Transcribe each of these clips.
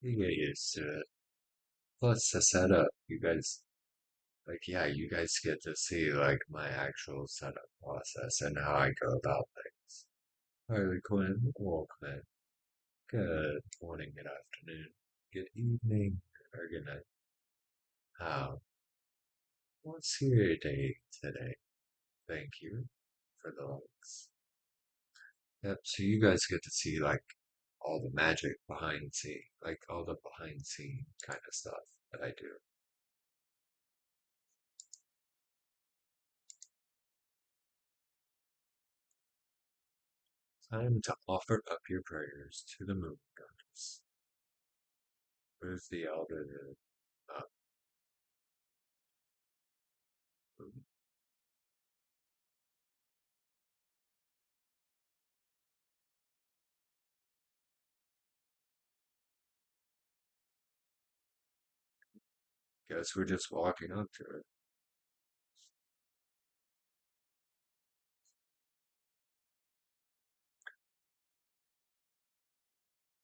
You get used to it. Plus the setup, you guys, like, yeah, you guys get to see, like, my actual setup process and how I go about things. Harley Quinn, welcome in. Good morning, good afternoon, good evening, or good night. How? What's your day today? Thank you for the likes. Yep, so you guys get to see, like, all the magic behind scene, like, all the behind scene kind of stuff that I do. Time to offer up your prayers to the moon goddess. Where's the elder? Uh, guess we're just walking up to it.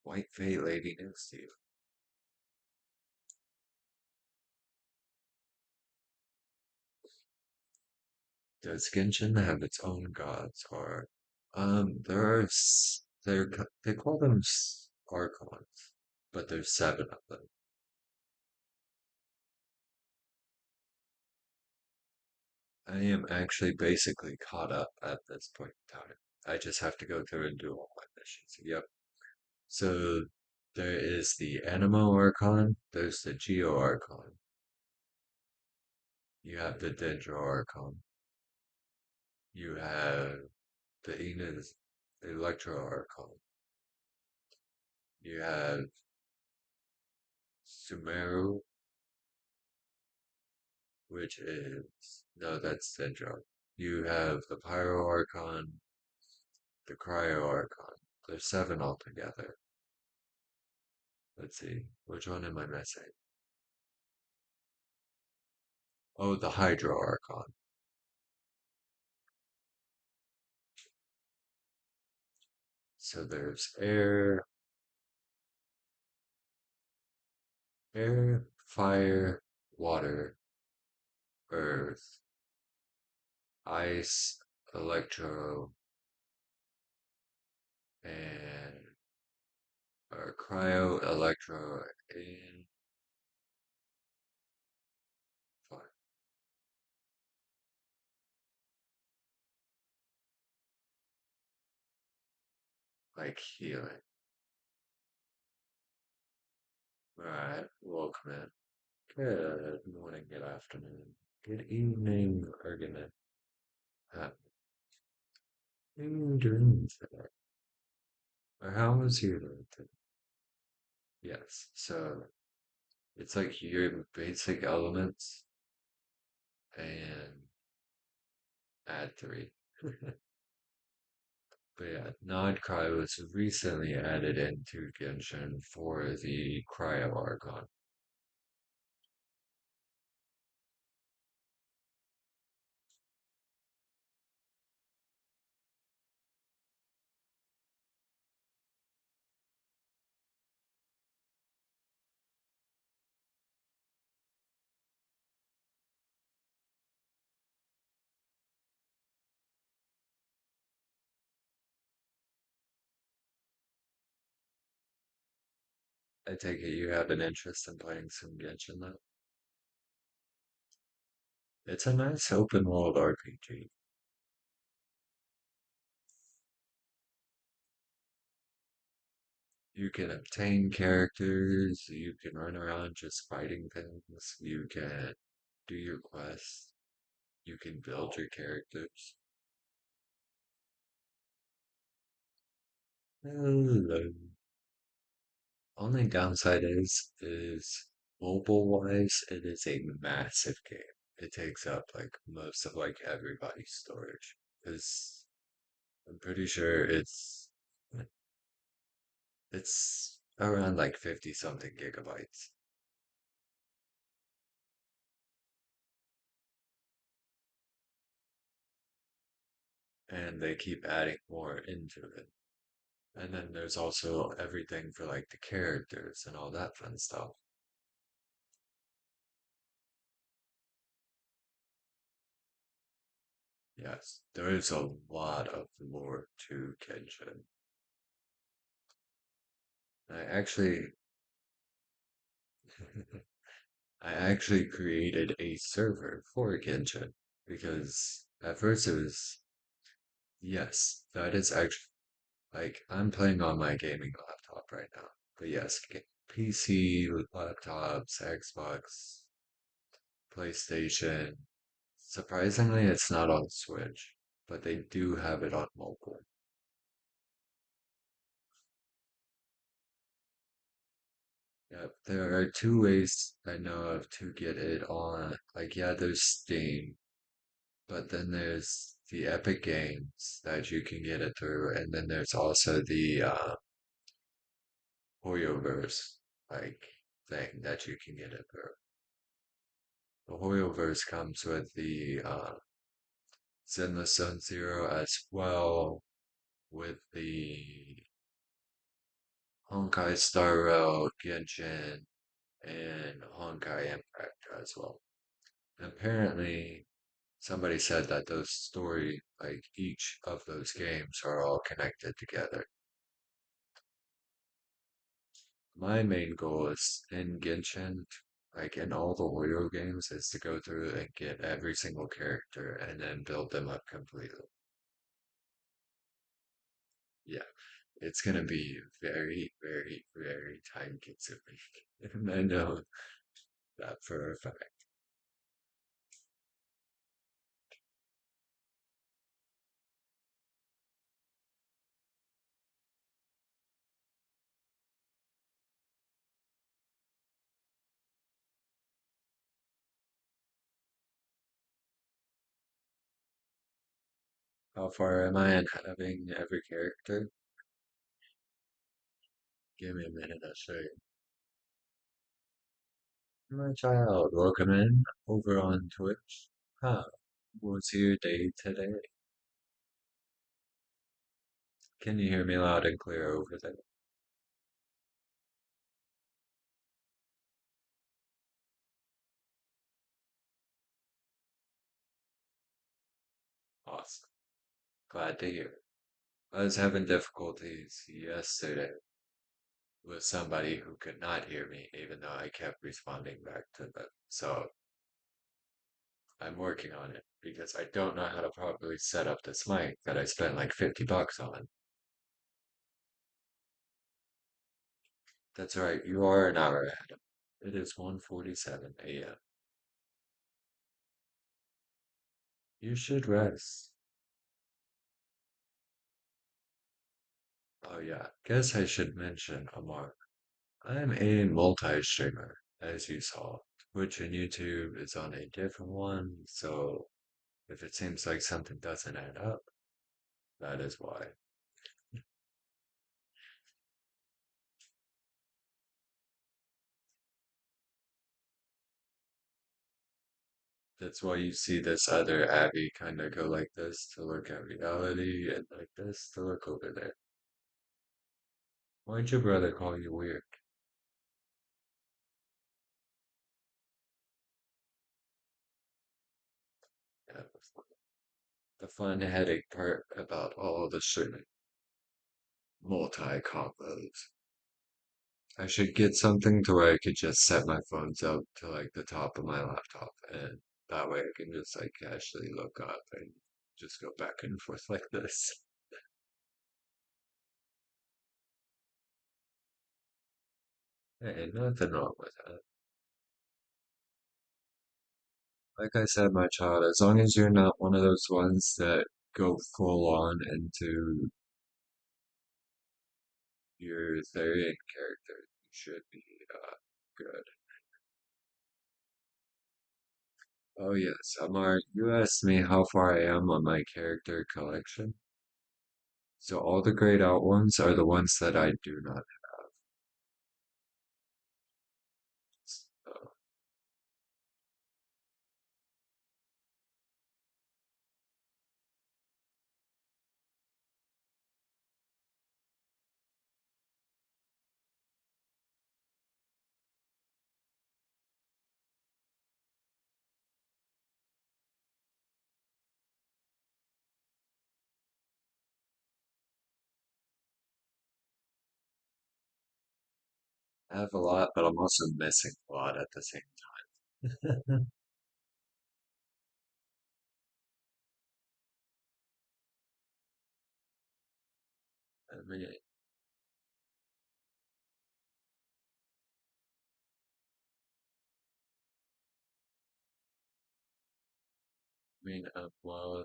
White Fate Lady next to you. Does Genshin have its own gods, or they call them archons, but there's seven of them. I am actually basically caught up at this point in time. I just have to go through and do all my missions. Yep. So there is the Animo Archon, there's the Geo Archon, you have the Dendro Archon, you have the Enos Electro Archon, you have Sumeru, which is no, that's Dendro. You have the Pyro Archon, the Cryo Archon. There's seven altogether. Let's see, which one am I missing? Oh, the Hydro Archon. So there's air, fire, water, earth, ice, electro, and cryo, electro, and fire. Like healing. Alright, welcome in. Good morning, good afternoon, good evening, or good night. How are you doing today? Or how was your day today? Yes, so it's like your basic elements and add three. But yeah, Nod Cry was recently added into Genshin for the Cryo Archon. I take it you have an interest in playing some Genshin though? It's a nice open world RPG. You can obtain characters, you can run around just fighting things, you can do your quests, you can build your characters. Hello. Only downside is mobile wise, it is a massive game. It takes up like most of like everybody's storage. Because I'm pretty sure it's around like 50 something gigabytes. And they keep adding more into it. And then there's also everything for like the characters and all that fun stuff. Yes, there is a lot of lore to Genshin. I actually I actually created a server for Genshin because at first it was yes, that is actually like I'm playing on my gaming laptop right now. But yes, PC, laptops, Xbox, PlayStation. Surprisingly, it's not on Switch, but they do have it on mobile. Yep, there are two ways I know of to get it on. Like, yeah, there's Steam, but then there's the Epic Games that you can get it through, and then there's also the Hoyoverse like thing that you can get it through. The Hoyoverse comes with the Zenless Zone Zero as well, with the Honkai Star Rail, Genshin, and Honkai Impact as well. Apparently, somebody said that those story, like each of those games, are all connected together. My main goal is in Genshin, like in all the Warrior games, is to go through and get every single character and then build them up completely. Yeah, it's gonna be very, very, very time consuming. And I know that for a fact. How far am I in having every character? Give me a minute, I'll show you. My child, welcome in over on Twitch. Huh, what's your day today? Can you hear me loud and clear over there? Awesome. Glad to hear. I was having difficulties yesterday with somebody who could not hear me, even though I kept responding back to them. So I'm working on it because I don't know how to properly set up this mic that I spent like $50 on. That's right, you are an hour ahead. It is 1:47 a.m. You should rest. Oh yeah, guess I should mention, Amar. I'm a multi-streamer, as you saw. Twitch and YouTube is on a different one, so if it seems like something doesn't add up, that is why. That's why you see this other Abby kind of go like this to look at reality and like this to look over there. Why'd your brother call you weird? Yeah, the fun headache part about all the streaming. Multi combos. I should get something to where I could just set my phones up to like the top of my laptop and that way I can just like actually look up and just go back and forth like this. Hey, nothing wrong with that. Like I said, my child, as long as you're not one of those ones that go full on into your theory and character, you should be good. Oh yes, Amar, you asked me how far I am on my character collection. So all the grayed out ones are the ones that I do not have. So, I have a lot, but I'm also missing a lot at the same time. Well,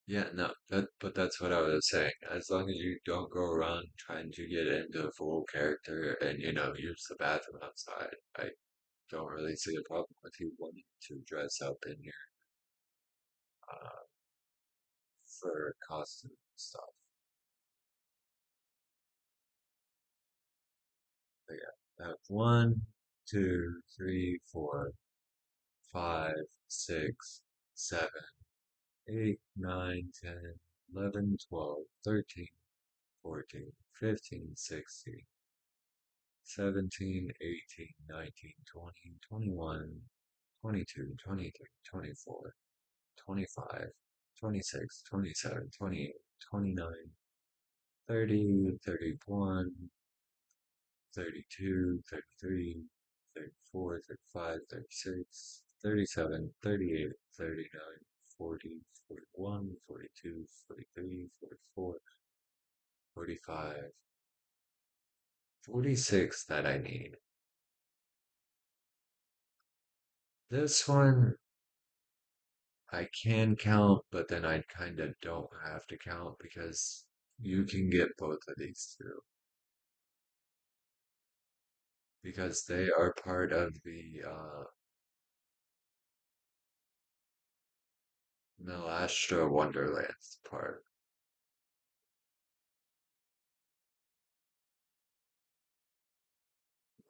yeah, no, but that's what I was saying. As long as you don't go around trying to get into full character and, use the bathroom outside, I don't really see a problem with you wanting to dress up in your, uh, fur costume stuff. But yeah, I have one, two, three, four, five, six, seven, 8, 9, 10, 11, 12, 13, 14, 15, 16, 17, 18, 19, 20, 21, 22, 23, 24, 25, 26, 27, 28, 29, 30, 31, 32, 33, 34, 35, 36, 37, 38, 39, 40, 41, 42, 43, 44, 45, 46 that I need. This one I can count, but then I kind of don't have to count because you can get both of these two because they are part of the Melastra Wonderlands part.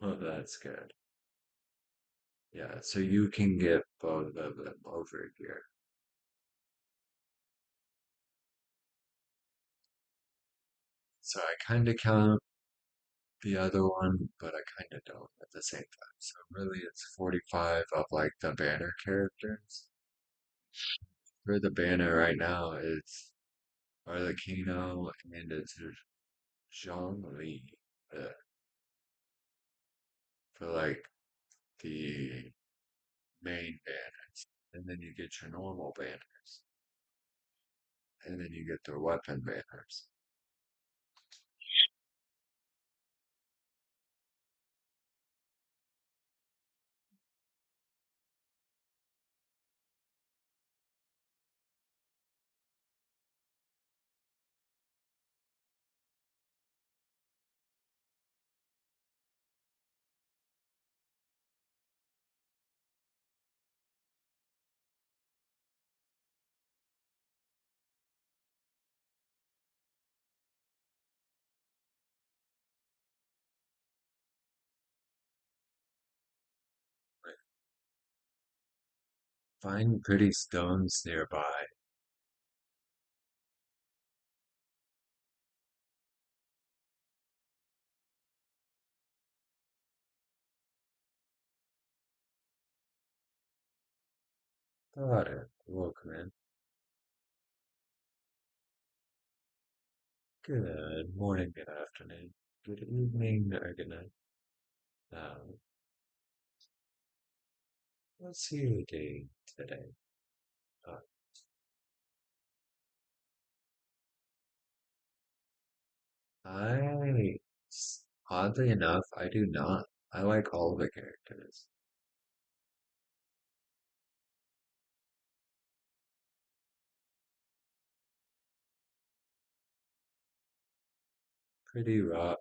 Oh, that's good. Yeah, so you can get both of them over here. So I kind of count the other one, but I kind of don't at the same time. So really, it's 45 of like the banner characters. For the banner right now, it's Arlecchino and it's Zhongli uh, for like the main banners. And then you get your normal banners. And then you get the weapon banners. Find pretty stones nearby. Got it. Welcome in. Good morning, good afternoon, good evening, or good night. Um, what's your day today? Uh, I, oddly enough, I do not. I like all the characters. Pretty rock.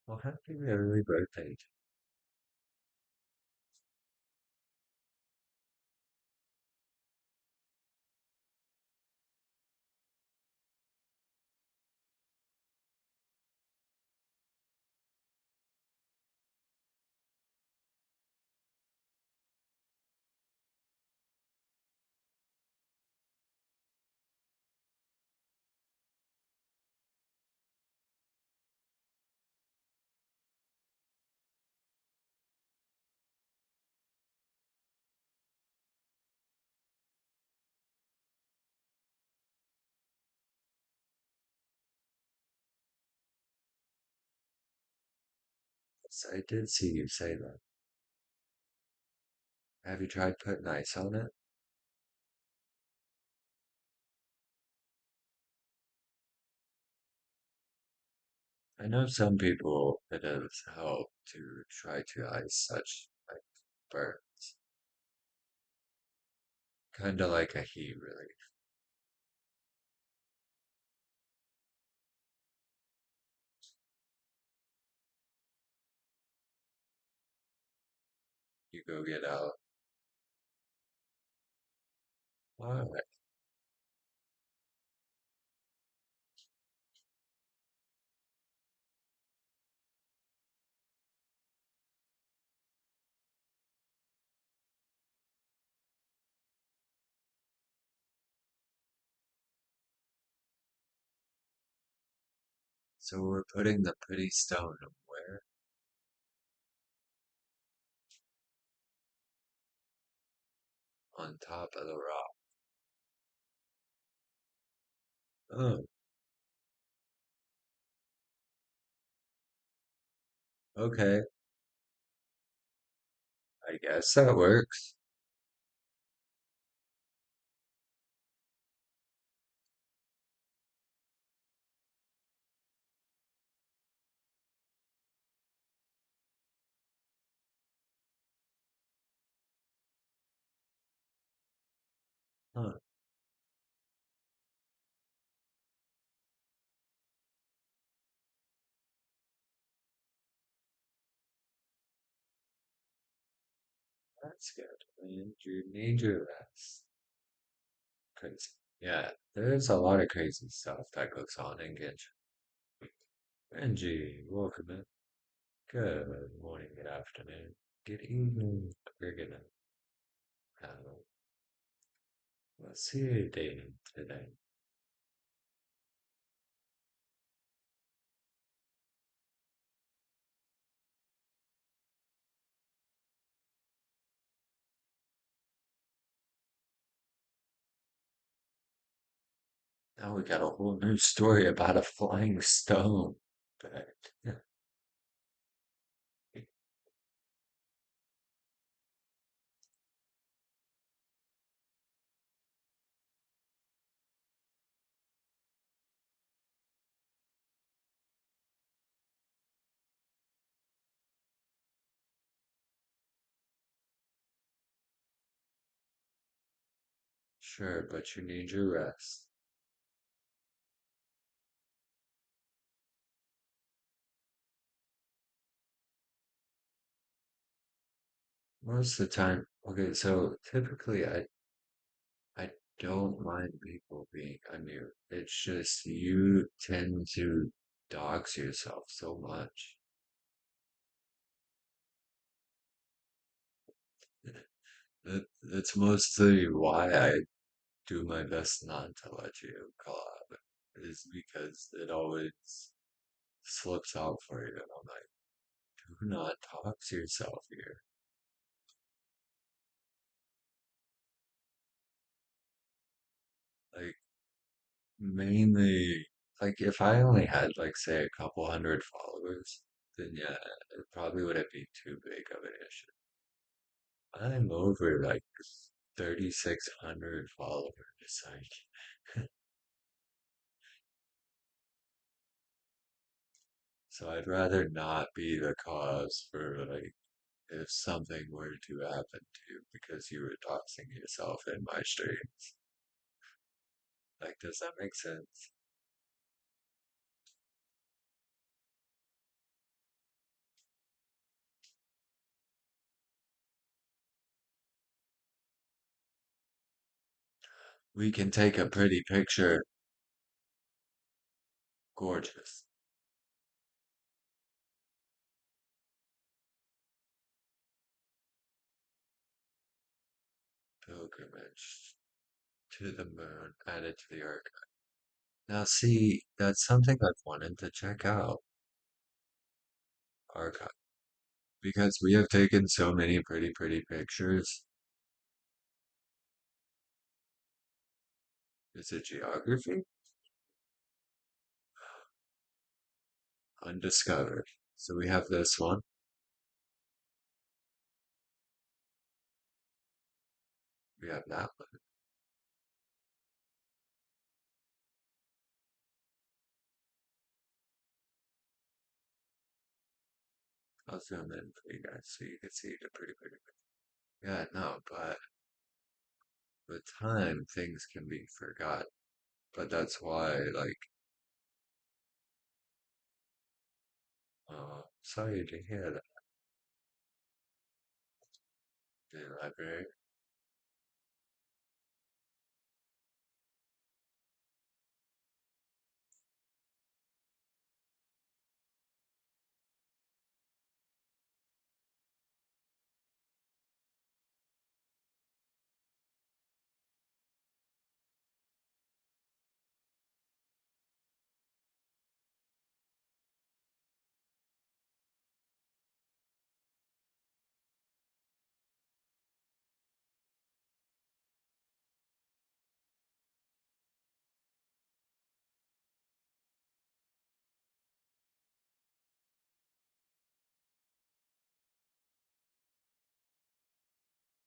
Well, happy early birthday. I did see you say that. Have you tried putting ice on it? I know some people it has helped to try to ice such like burns, kind of like a heat relief. You go get out. All right. So we're putting the pretty stone where? On top of the rock. Oh, okay. I guess that works. Huh. That's good. And you need your rest. Crazy. Yeah, there's a lot of crazy stuff that goes on in Genshin. Benji, welcome in. Good morning, good afternoon, good evening. We're gonna have let's see a day today. Now we got a whole new story about a flying stone. But sure, but you need your rest. Most of the time, okay, so typically I don't mind people being unmute. It's just you tend to dox yourself so much. That's mostly why I do my best not to let you collab, is because it always slips out for you. And I'm like, do not dox yourself here. Like, mainly, like, if I only had, like, say, a couple hundred followers, then yeah, it probably wouldn't be too big of an issue. I'm over like 3,600 followers. Like, so I'd rather not be the cause for like if something were to happen to you because you were doxing yourself in my streams. Like, does that make sense? We can take a pretty picture. Gorgeous. Pilgrimage to the moon added to the archive. Now, see, that's something I've wanted to check out. Archive. Because we have taken so many pretty pictures. Is it geography? Undiscovered. So we have this one. We have that one. I'll zoom in for you guys so you can see the pretty pretty. Yeah, no, but with time things can be forgot. But that's why, like, sorry to hear that. The library.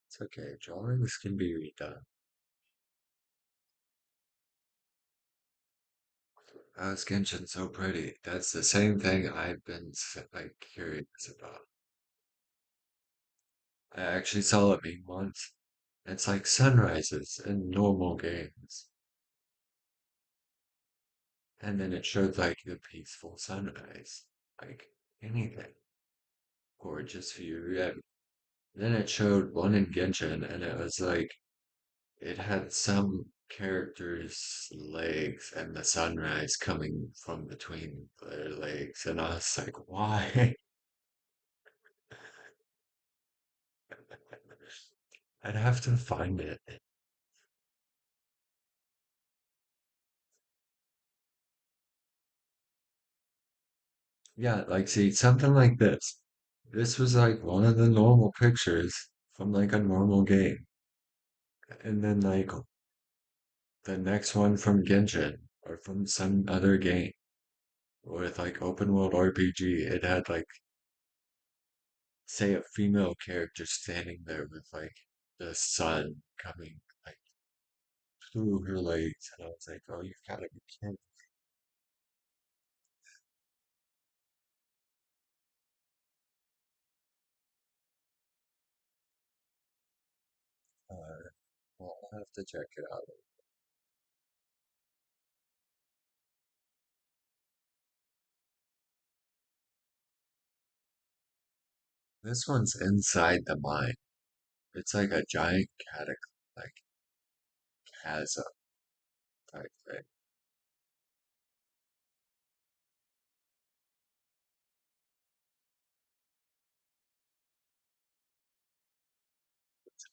It's okay. Drawings can be redone. How is Genshin so pretty? That's the same thing I've been like curious about. I actually saw it meme once. It's like sunrises in normal games. And then it showed like the peaceful sunrise. Like anything. Gorgeous view. Yeah. Then it showed one in Genshin and it was like it had some characters' legs and the sunrise coming from between their legs. And I was like, why? I'd have to find it. Yeah, like see, something like this. This was like one of the normal pictures from like a normal game. And then like the next one from Genshin or from some other game with like open world RPG, it had like say a female character standing there with like the sun coming like through her legs. And I was like, oh, you've got to be kidding. Well, I'll have to check it out. This one's inside the mine. It's like a giant like chasm type thing.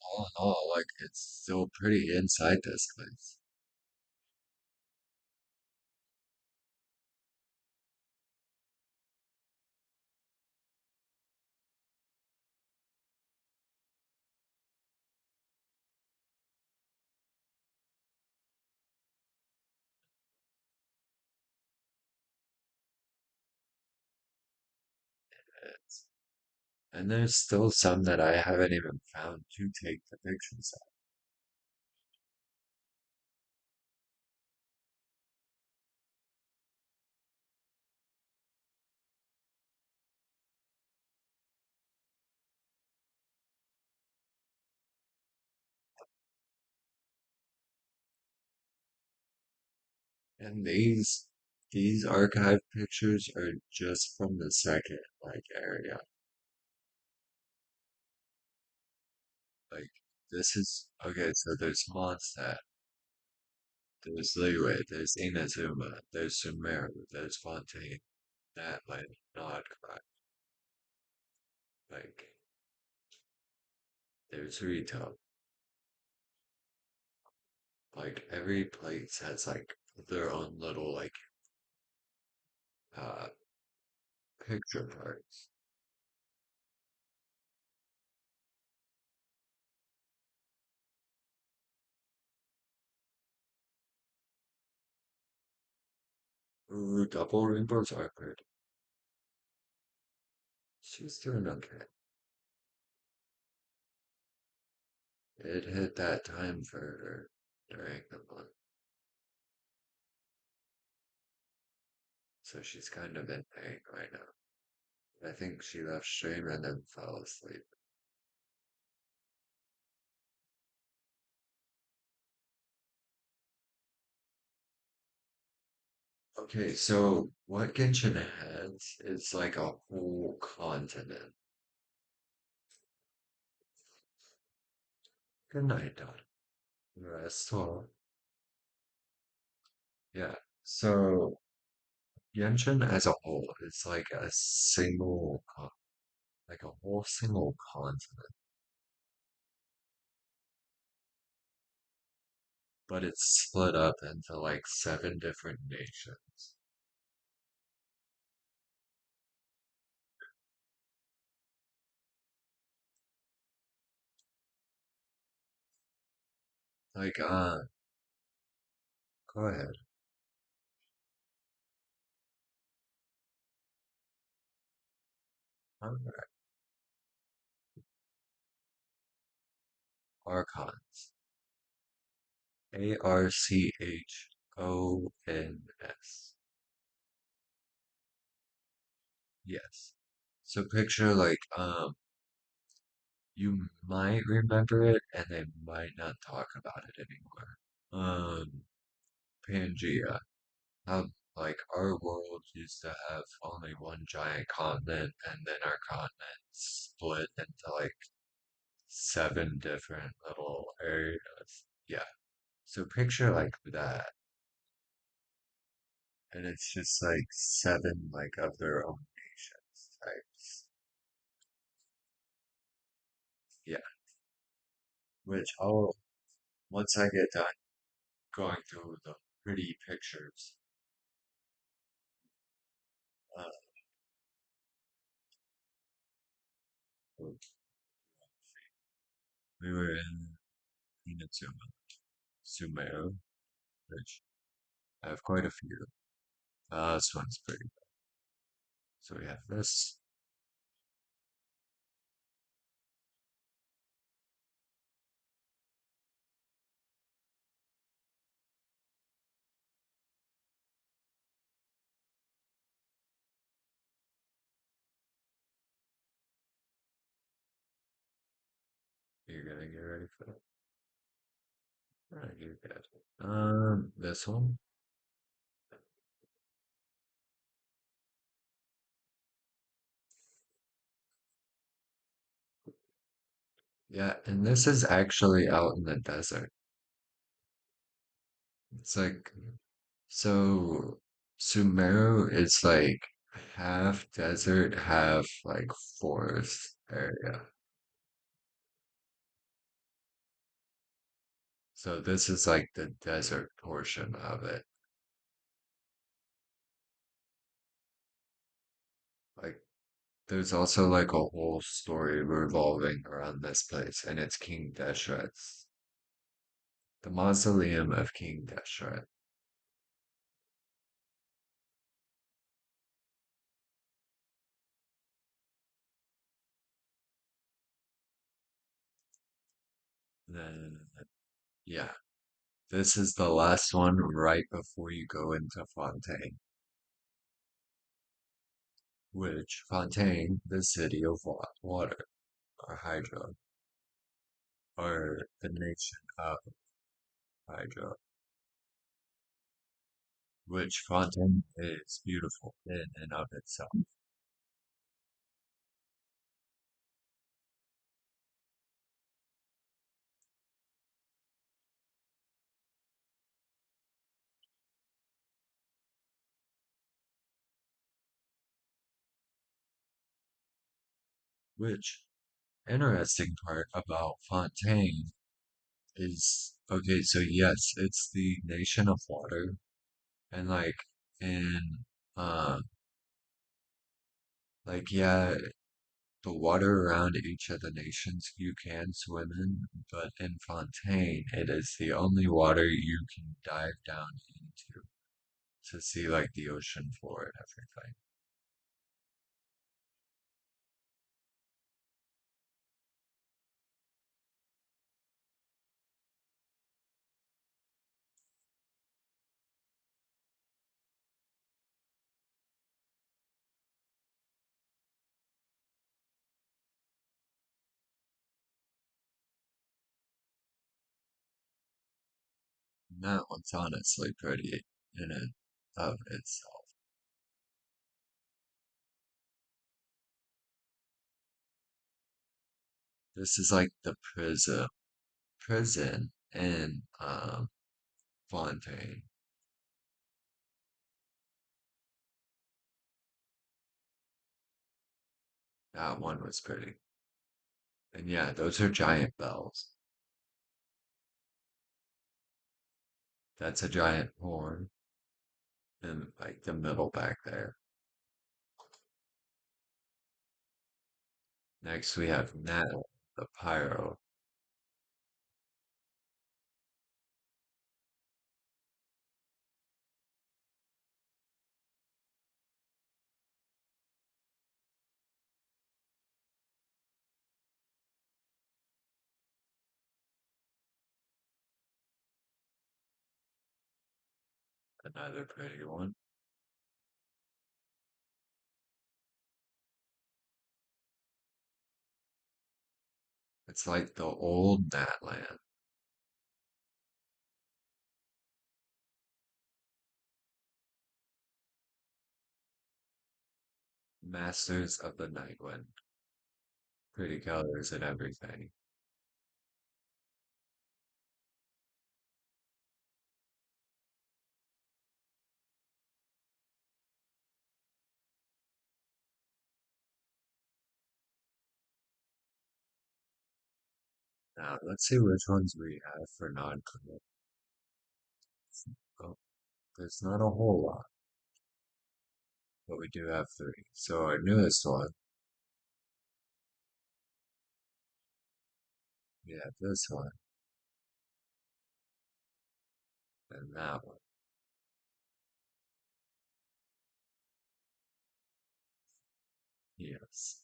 All in all, like it's still pretty inside this place. It's, and there's still some that I haven't even found to take the pictures of. And these archive pictures are just from the second like area. Like this is okay, so there's Mondstadt, there's Liyue, there's Inazuma, there's Sumeru, there's Fontaine, that like Nodcraft, like there's Rito. Like every place has like their own little like uh picture parts. Ooh, double rainbows are good. She's doing okay. It hit that time for her during the month. So she's kind of in pain right now. I think she left stream and then fell asleep. Okay, so what Genshin has is like a whole continent. Good night, Don. Restful. Yeah. So Genshin as a whole is like a single, like a whole single continent, but it's split up into like 7 different nations. Like, go ahead. Alright. Archons. Archons. Yes. So picture like, you might remember it and they might not talk about it anymore. Pangea. How like our world used to have only one giant continent and then our continent split into like 7 different little areas. Yeah. So picture like that. And it's just like 7 like of their own nations types. Yeah. Which I'll once I get done going through the pretty pictures, uh, we were in Inazuma, Sumeru, which I have quite a few. This one's pretty good. So we have this. You're gonna get ready for that. Alright, you're good. This one. Yeah, and this is actually out in the desert. It's like, so Sumeru is like half desert, half like forest area. So this is like the desert portion of it. Like there's also like a whole story revolving around this place, and it's King Deshret's, the mausoleum of King Deshret. Then yeah, this is the last one right before you go into Fontaine, which Fontaine, the city of water, or Hydra, or the nation of Hydra, which Fontaine is beautiful in and of itself. Which interesting part about Fontaine is okay, so yes, it's the nation of water, and in uh yeah, the water around each of the nations you can swim in, but in Fontaine it is the only water you can dive down into to see like the ocean floor and everything. And that one's honestly pretty in and of itself. This is like the prison in Fontaine. That one was pretty. And yeah, those are giant bells. That's a giant horn in like the middle back there. Next we have Nat, the pyro. Another pretty one. It's like the old Natland. Masters of the Night Wind. Pretty colors and everything. Now let's see which ones we have for non-commit. Oh, there's not a whole lot, but we do have three. So our newest one, we have this one and that one. Yes.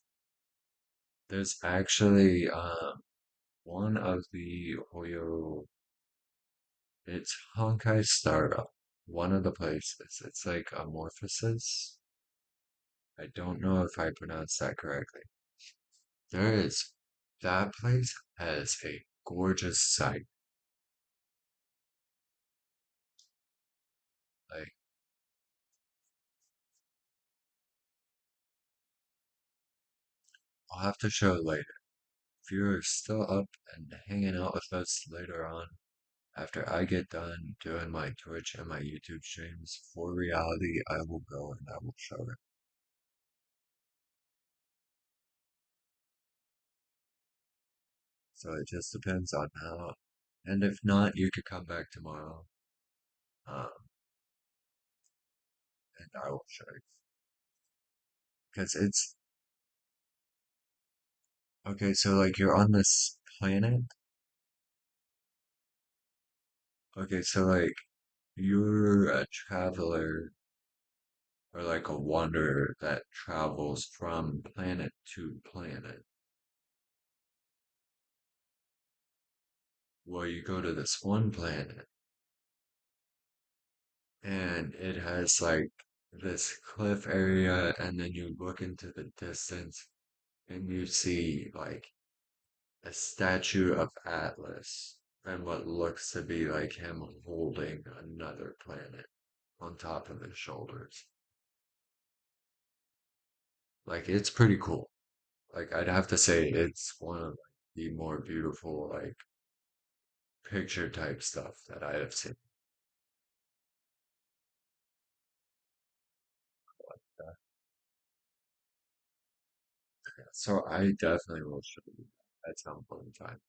There's actually one of the Hoyo, it's Honkai Startup. One of the places. It's like Amorphosis. I don't know if I pronounced that correctly. There is, that place has a gorgeous site. Like, I'll have to show it later. If you're still up and hanging out with us later on, after I get done doing my Twitch and my YouTube streams for reality, I will go and I will show it. So it just depends on how. And if not, you could come back tomorrow, um, and I will show you. Because it's okay. So like you're on this planet. Okay, so like you're a traveler or like a wanderer that travels from planet to planet. Well, you go to this one planet and it has like this cliff area, and then you look into the distance and you see like a statue of Atlas and what looks to be like him holding another planet on top of his shoulders. Like it's pretty cool. Like I'd have to say it's one of like, the more beautiful like picture type stuff that I have seen. So I definitely will show you that at some point in time.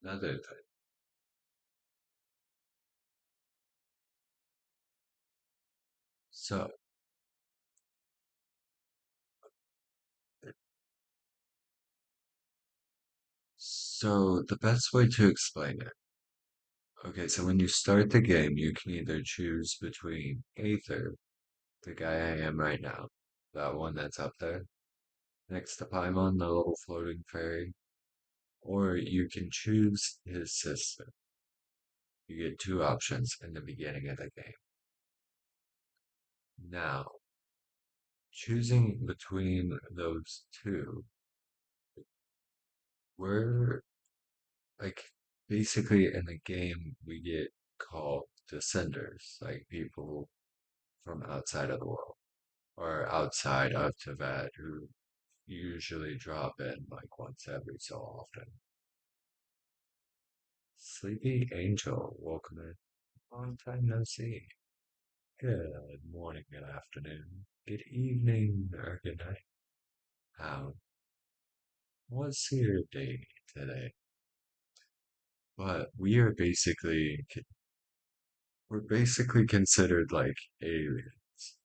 Another thing. So, so the best way to explain it. Okay, so when you start the game, you can either choose between Aether, the guy I am right now, that one that's up there, next to Paimon, the little floating fairy, or you can choose his sister. You get two options in the beginning of the game. Now, choosing between those two, we're like basically in the game we get called descenders, like people from outside of the world or outside of Tibet who usually drop in like once every so often. Sleepy Angel, welcome in. Long time no see. Good morning, good afternoon, good evening, or good night. How was your day today? But we're basically considered like aliens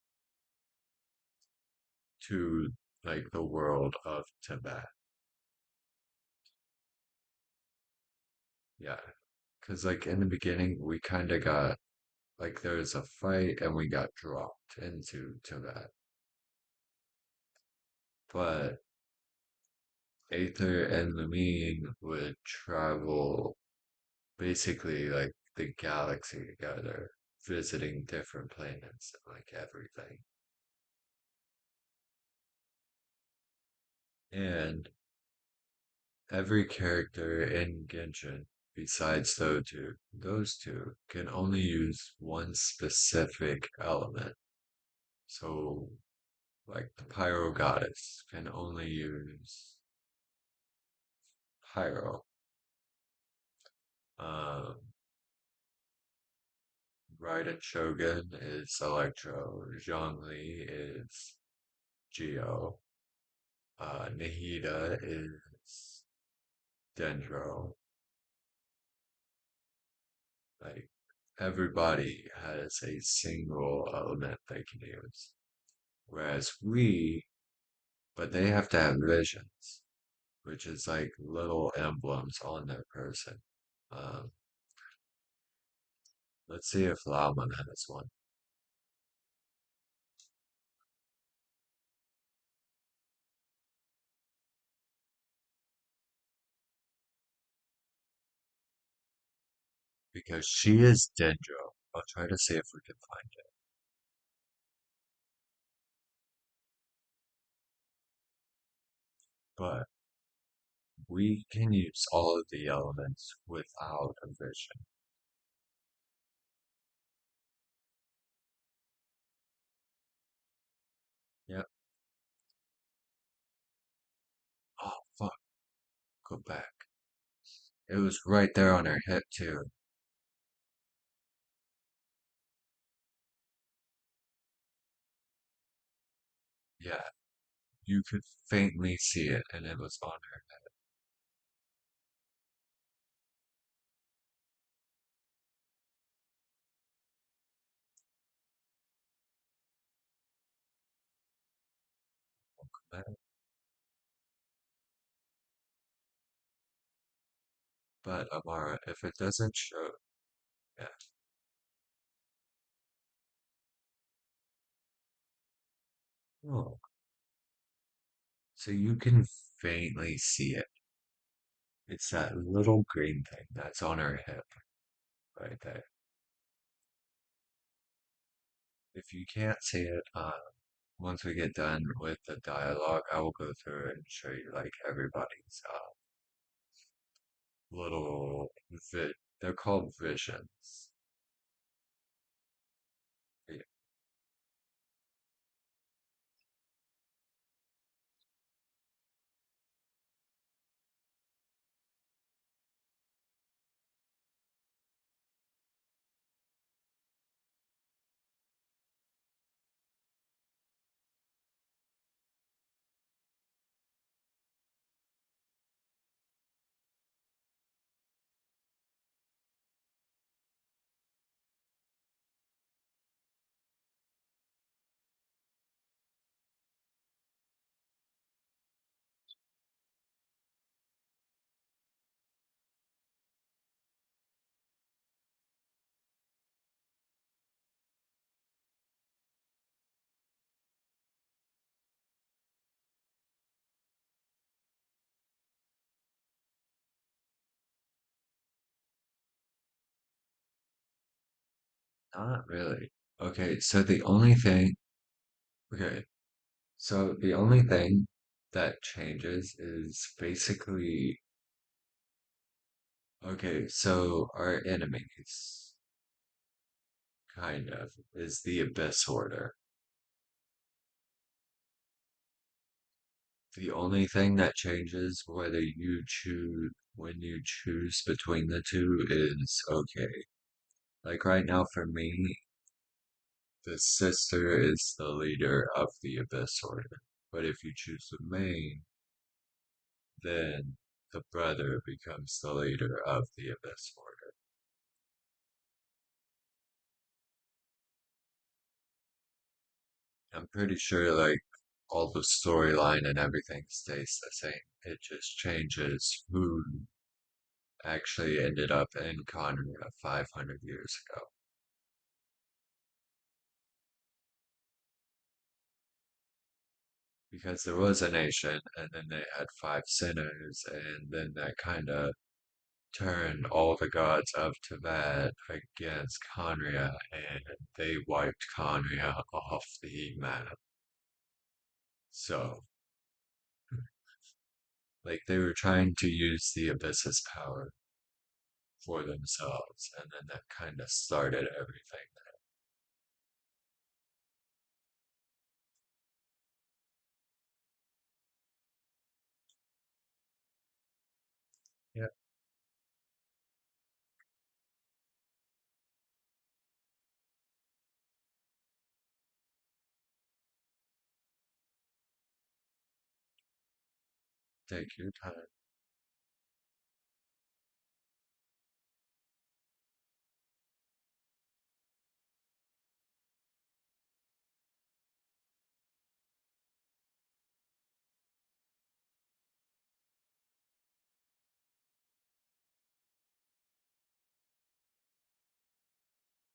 to like the world of Tibet. Yeah, because like in the beginning we kind of got like there was a fight and we got dropped into Tibet. But Aether and Lumine would travel basically like the galaxy together, visiting different planets and like everything. And every character in Genshin, besides those two can only use one specific element. So, like the Pyro Goddess can only use Pyro. Um, Raiden Shogun is Electro. Zhongli is Geo. Nahida is Dendro. Like everybody has a single element they can use. Whereas but they have to have visions, which is like little emblems on their person. Um, let's see if Lauman has one. Because she is Dendro. I'll try to see if we can find it. But we can use all of the elements without a vision. Yep. Oh, fuck. Go back. It was right there on her hip, too. Yeah, you could faintly see it, and it was on her. But Amara, if it doesn't show, yeah. Oh, so you can faintly see it. It's that little green thing that's on her hip right there. If you can't see it, once we get done with the dialogue, I will go through and show you like everybody's little they're called visions. Yeah. Not really. Okay, so the only thing, okay, so the only thing that changes is basically, okay, so our enemies, kind of, is the Abyss Order. The only thing that changes whether you choose when you choose between the two is okay. Like right now for me, the sister is the leader of the Abyss Order. But if you choose the main, then the brother becomes the leader of the Abyss Order. I'm pretty sure like all the storyline and everything stays the same. It just changes who actually ended up in Conria 500 years ago. Because there was a nation, and then they had five sinners, and then that kind of turned all the gods of Tibet against Conria, and they wiped Conria off the map. So, like, they were trying to use the Abyss's power for themselves, and then that kind of started everything. Yeah, take your time.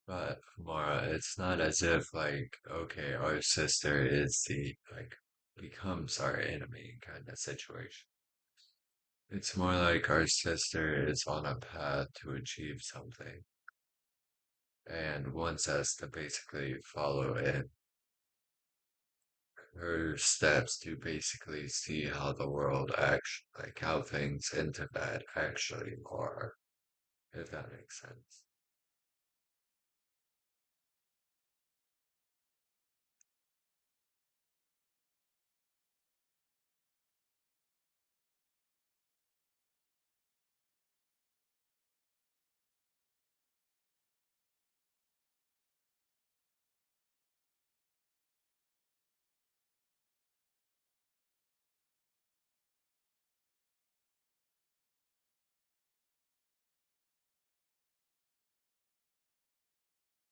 But Mara, it's not as if like, okay, our sister is the like becomes our enemy kind of situation. It's more like our sister is on a path to achieve something and wants us to basically follow in her steps to basically see how the world actually, like how things in Tibet actually are, if that makes sense.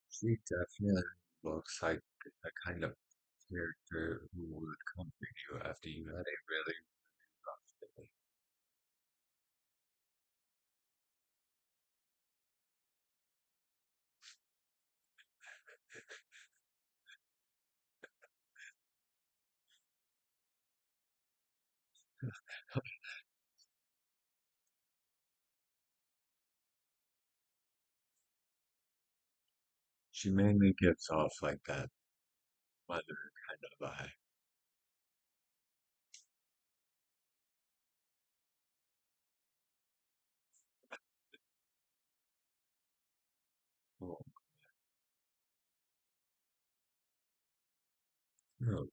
She definitely looks like the kind of character who would comfort you after you had a really rough day. She mainly gives off like that mother kind of vibe. Oh, no.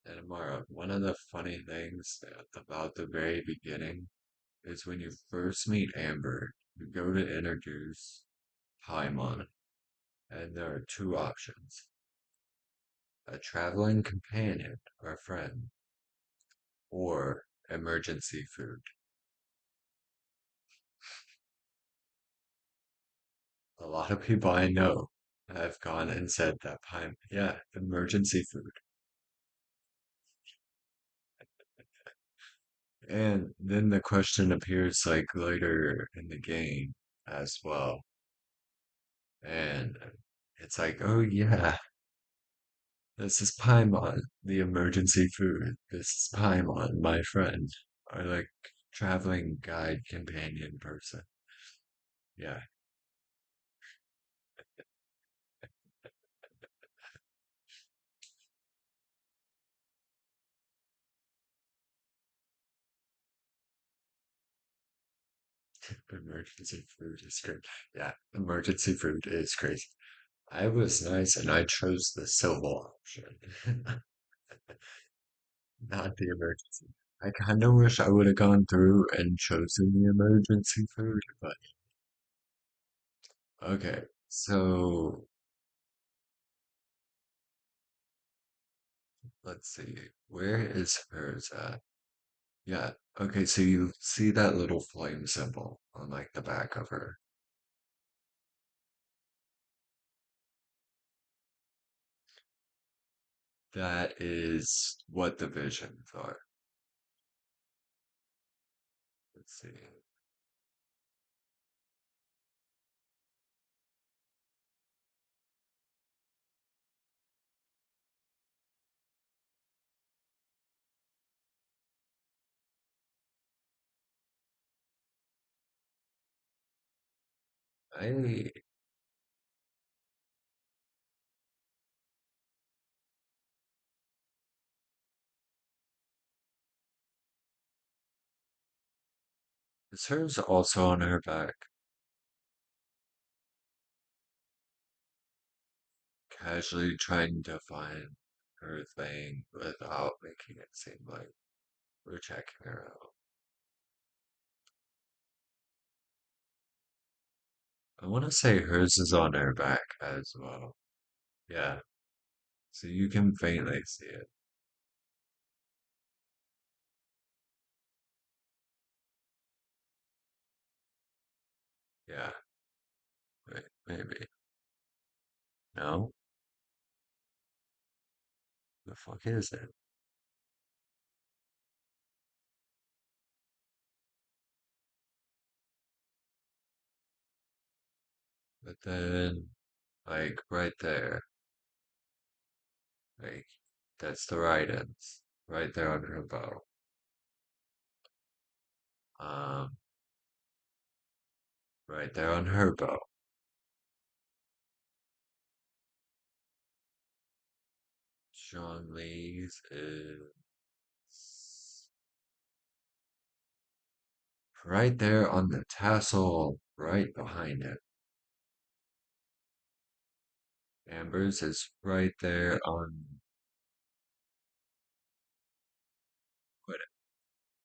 And Amara, one of the funny things about the very beginning is when you first meet Amber, you go to introduce Paimon, and there are two options: a traveling companion or friend, or emergency food. A lot of people I know have gone and said that Paimon, yeah, emergency food. And then the question appears like later in the game as well. And it's like, oh yeah. This is Paimon, the emergency food. This is Paimon, my friend. Our like traveling guide companion person. Yeah, emergency food is great. Yeah, emergency food is crazy. I was nice and I chose the silver option, not the emergency. I kind of wish I would have gone through and chosen the emergency food, but okay. So let's see. Where is hers at? Yeah. Okay, so you see that little flame symbol on like the back of her. That is what the visions are. Let's see. I, is hers also on her back, casually trying to find her thing without making it seem like we're checking her out. I want to say hers is on her back as well. Yeah, so you can faintly see it. Yeah, wait, maybe. No? The fuck is it? But then, like, right there, like, that's the right ends. Right there on her bow. Um, right there on her bow. Sean Lee's is right there on the tassel, right behind it. Amber's is right there on. Quit it.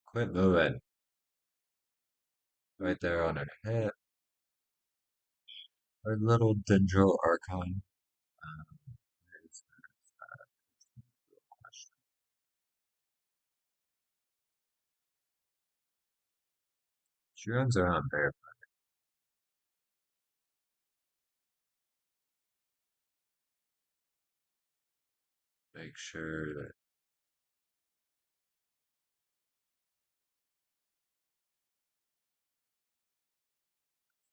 Quit moving. Right there on her head. Her little dendro archon. Is She runs around there. Make sure that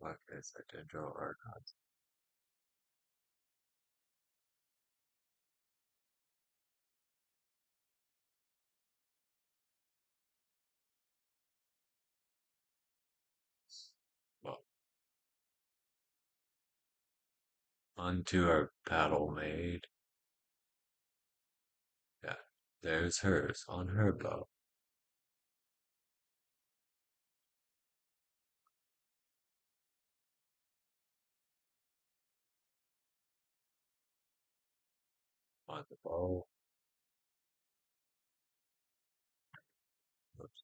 fuck is a dendro archon. Well, onto our battle maid. Yeah, there's hers on her bow. On the bow. Oops.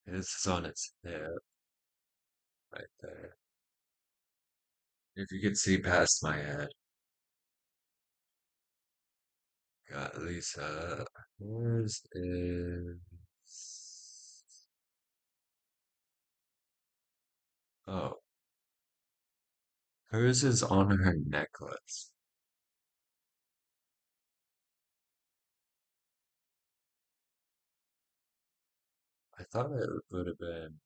His is on its hip, right there. If you could see past my head. Got Lisa. Hers is. Oh, hers is on her necklace. I thought it would have been.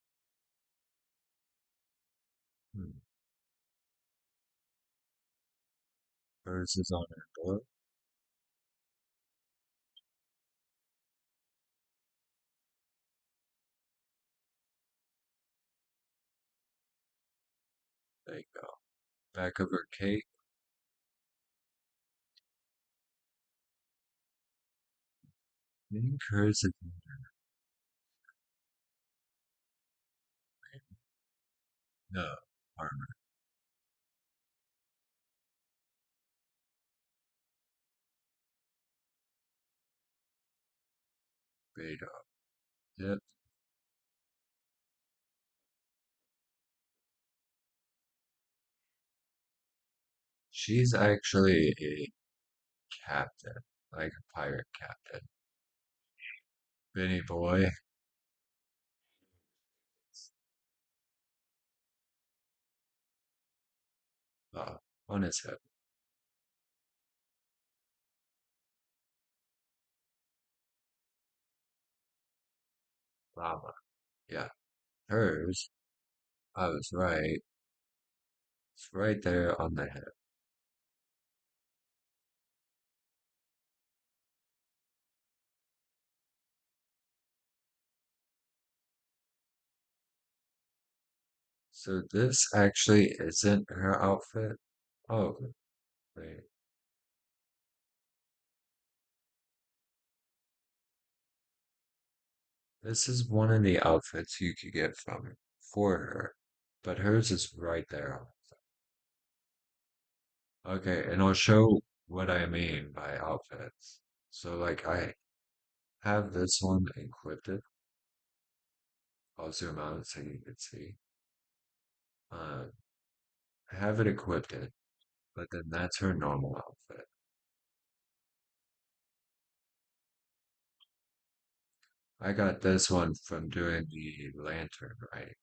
Hers is on her door. There you go. Back of her cape. I think hers is no armor. Beta. Yep. She's actually a captain, like a pirate captain. Benny boy. On his hip. Llama. Yeah. Hers, I was right. It's right there on the hip. So this actually isn't her outfit. Oh, wait. This is one of the outfits you could get from for her, but hers is right there. Okay, and I'll show what I mean by outfits. So like I have this one equipped. I'll zoom out so you can see. Uh, I have it equipped, but then that's her normal outfit. I got this one from doing the lantern, right?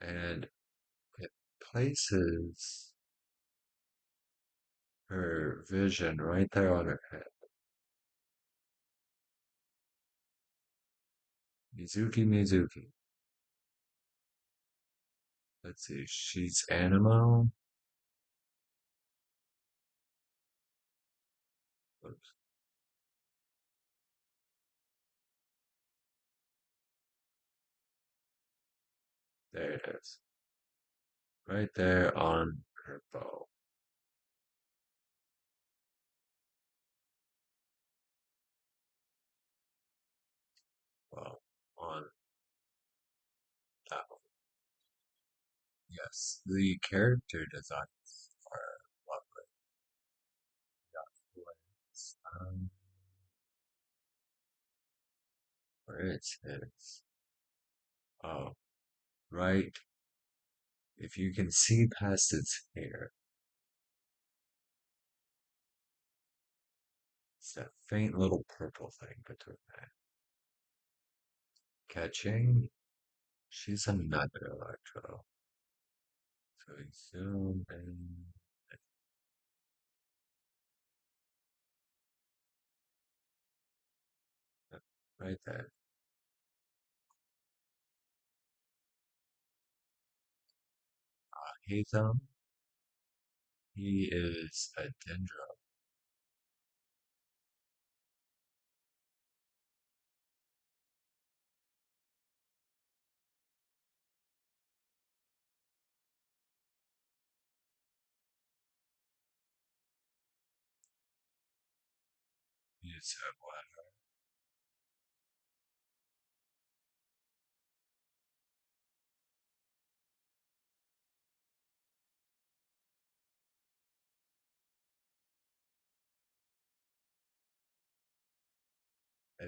And it places her vision right there on her head. Mizuki Mizuki. Let's see, she's Animo. Oops, there it is. Right there on her bow. Well, on that one. Yes, the character designs are lovely. Let's, where it is. Oh, right. If you can see past its hair, it's that faint little purple thing between that. Catching, she's another electro. So we zoom in. Right there. Hatham, he is a dendro. He's a what?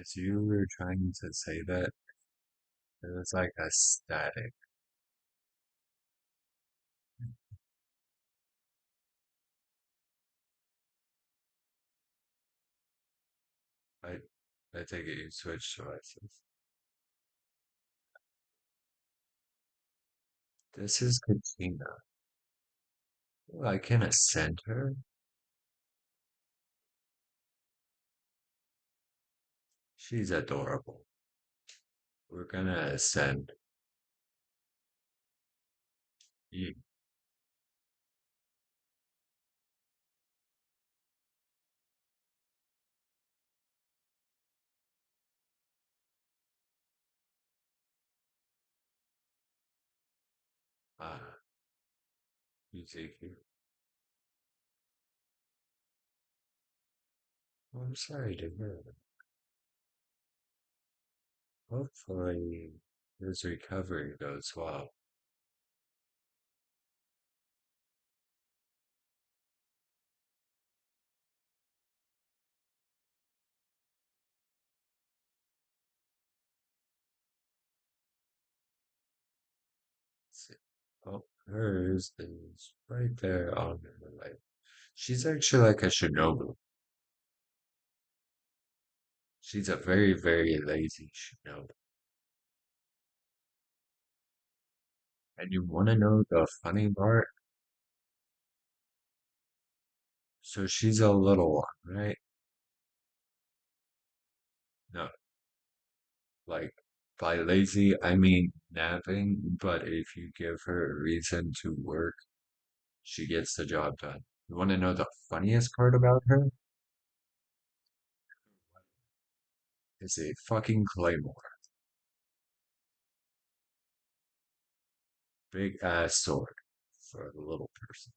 As you were trying to say that, it was like a static. I, I take it you switched devices. This is Katina. Oh, I can ascend her? She's adorable. We're gonna ascend. You take it. Well, I'm sorry to hear that. Hopefully, his recovery goes well. See. Oh, hers is right there on her right. She's actually like a shinobu. She's a very, very lazy shinobu. And you want to know the funny part? So she's a little one, right? No, like by lazy, I mean napping, but if you give her a reason to work, she gets the job done. You want to know the funniest part about her? Is a fucking claymore. Big ass sword for a little person.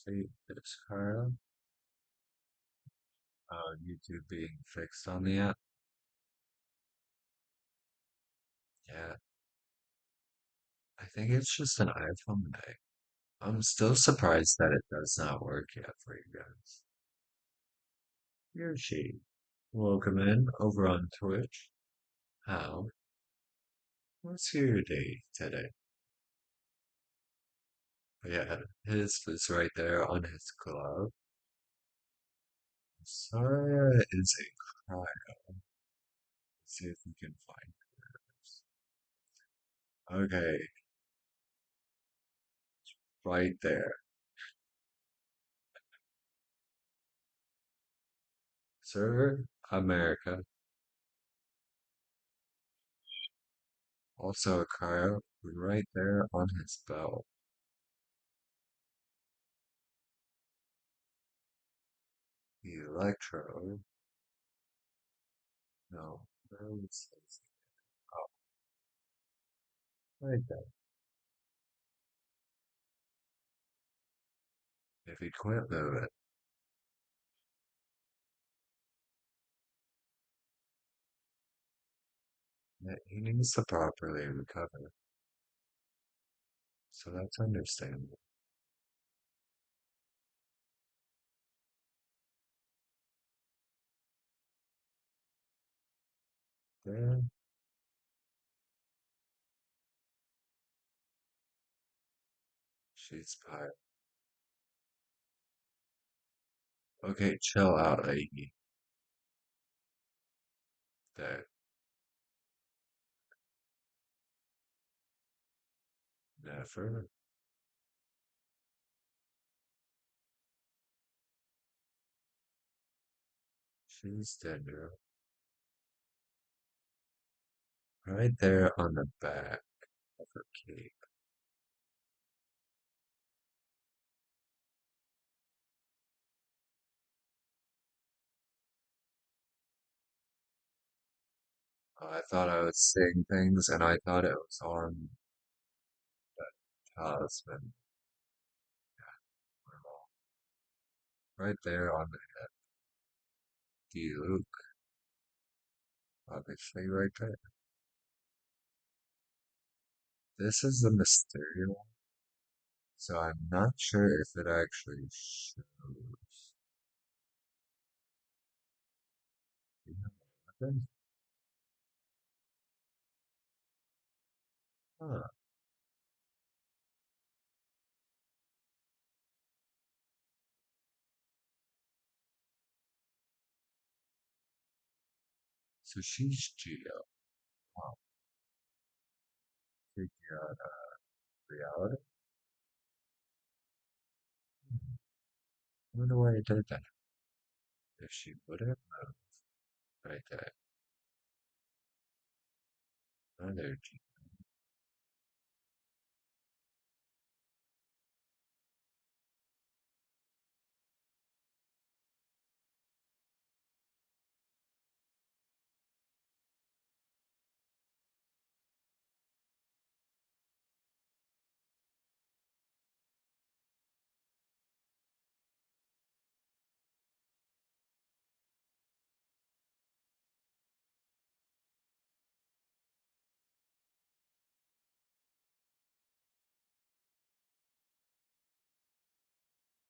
See this her YouTube being fixed on the app. Yeah, I think it's just an iPhone thing. I'm still surprised that it does not work yet for you guys. Here's she. Welcome in over on Twitch. How? What's your day today? Yeah, his is right there on his glove. Sarah is a crime. Let's see if we can find her. Okay, right there. Server, America. Also a cryo right there on his belt. Electro. No, where was his? Oh, right there. If he quit moving, he needs to properly recover. So that's understandable. Yeah, she's fine. Okay, chill out, lady. There, never. She's dead, girl. Right there on the back of her cape. I thought I was seeing things, and I thought it was on talisman. Right there on the Luke, obviously, right there. This is the Mysterio one, so I'm not sure if it actually shows. You know what happened? Huh. So she's Geo. Wow. Figure out reality. I wonder why I did that. If she would have moved right there. Energy.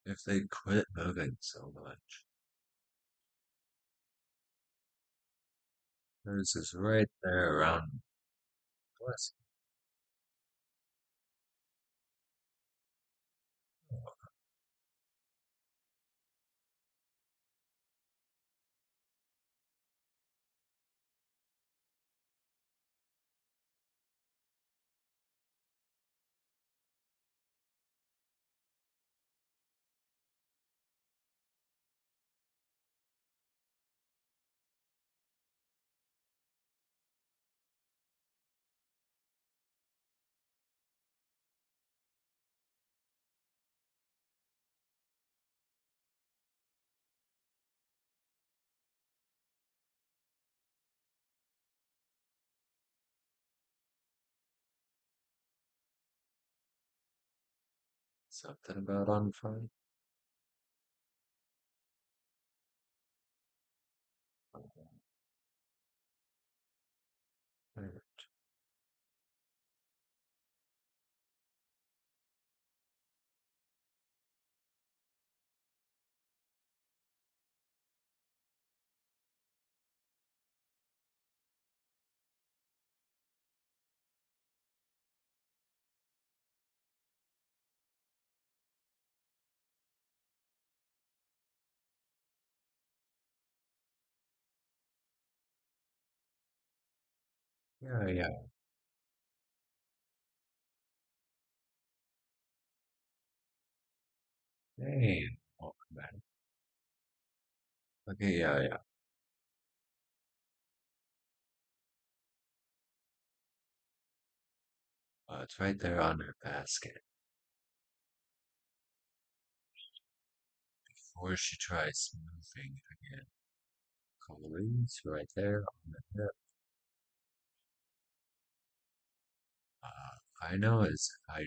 If they quit moving so much. Hers is right there around. Bless something about on fire. Yeah, yeah. Hey, welcome back. Okay, yeah, yeah. It's right there on her basket. Before she tries moving again. Colors right there on the hip. I know it's hydro.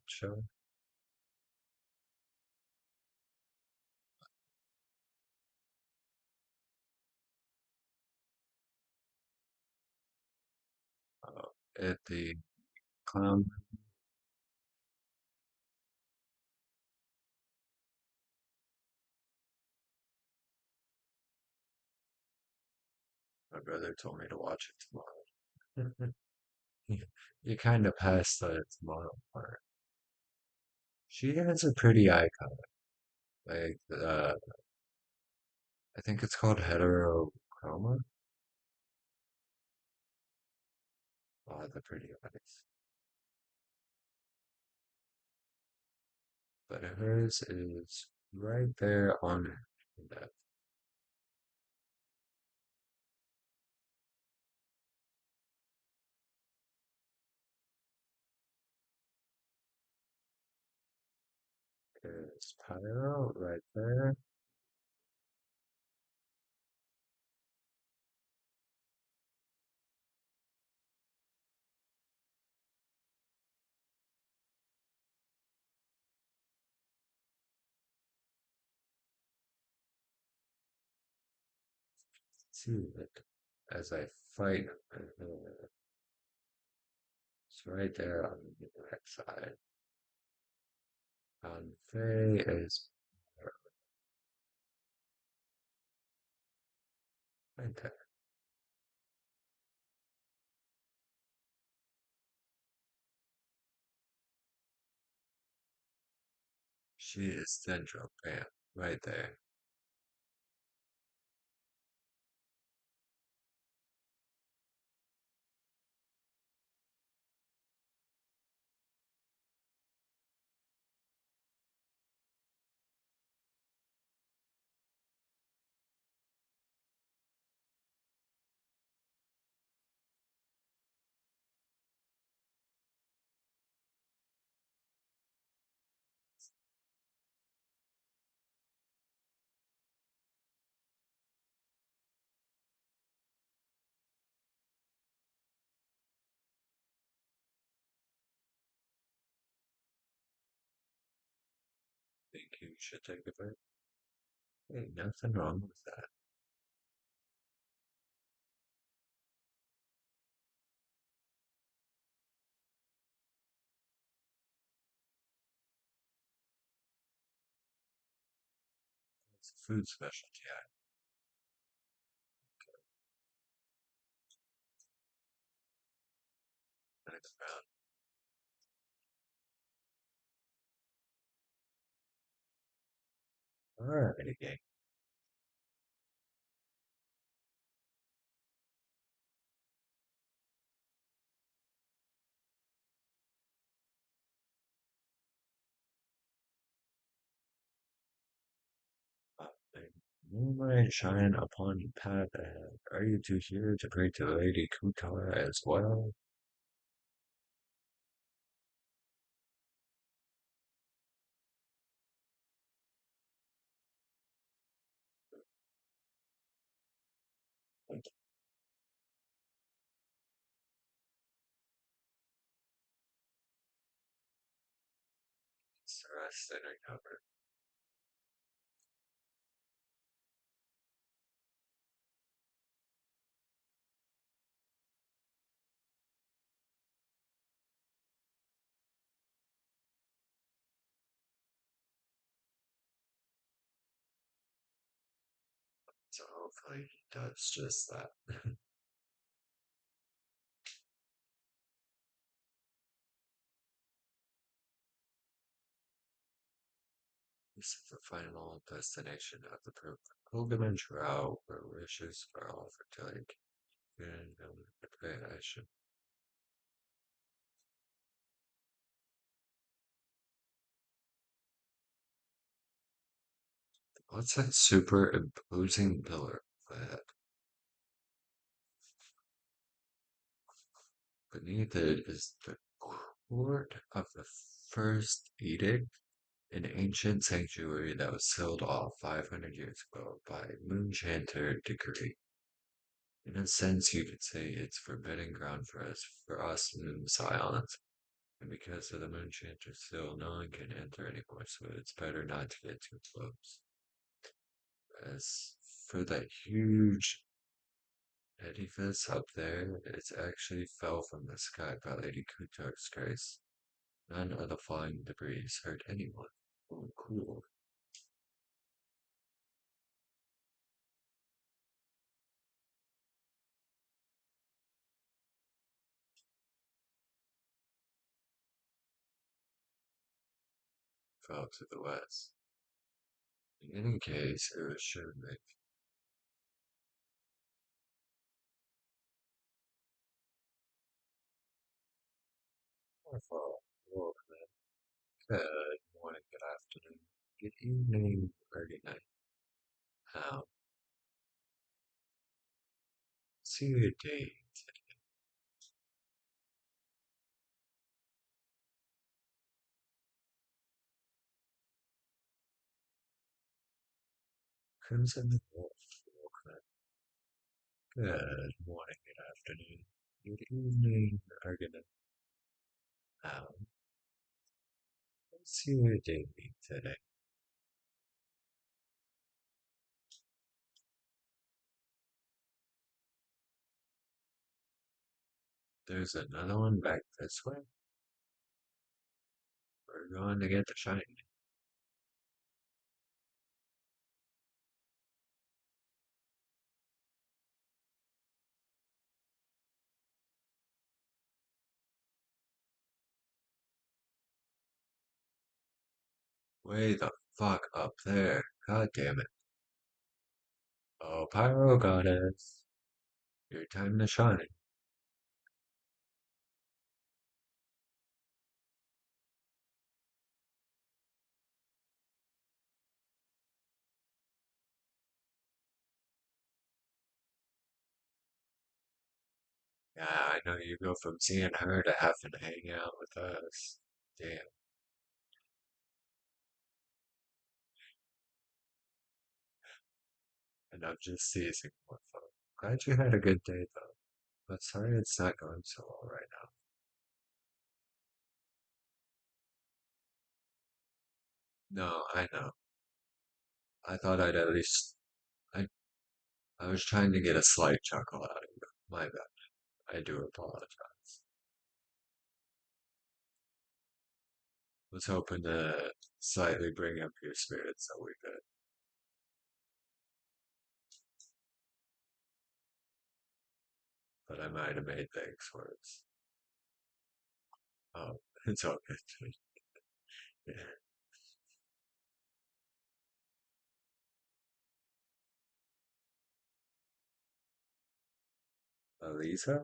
Show. At the clown. My brother told me to watch it tomorrow. You kind of passed the tomorrow part. She has a pretty icon. Like, I think it's called heterochroma. Oh, the pretty eyes. But hers is right there on her. That is Pyro right there. See it as I fight. It's right there on the right side. On Faye is right there. She is Dendro Bam right there. you should take a break. Hey, nothing wrong with that. It's a food specialty. Next round. Alrighty, gang. Moonlight shine upon your path ahead. Are you two here to pray to Lady Kutar as well? It's rest and recover. So hopefully he does just that. This is the final destination of the pilgrimage route where wishes are offered to like and the creation. What's that super imposing pillar that beneath it is the court of the first edict, an ancient sanctuary that was sealed off 500 years ago by Moonchanter decree. In a sense, you could say it's forbidden ground for us Moon Scions. And because of the Moonchanter seal, no one can enter anymore, so it's better not to get too close. As for that huge edifice up there, it actually fell from the sky by Lady Kutar's grace. None of the flying debris hurt anyone. Oh, cool. Fell to the west. In any case, it was sure to make more fall. Good morning, good afternoon, good evening, or good night. How? See you day. Crimson Wolf. Good morning, good afternoon, good evening, or good night. How? See you day today. There's another one back this way. We're going to get the shiny. Way the fuck up there. God damn it. Oh, Pyro Goddess. Your time to shine. Yeah, I know you go from seeing her to having to hang out with us. Damn. And I'm just seizing more fun. Glad you had a good day though. But sorry it's not going so well right now. No, I know. I thought I'd at least. I I was trying to get a slight chuckle out of you. My bad. I do apologize. Was hoping to slightly bring up your spirits a wee bit, but I might have made things worse. Oh, it's all good. Yeah. Lisa,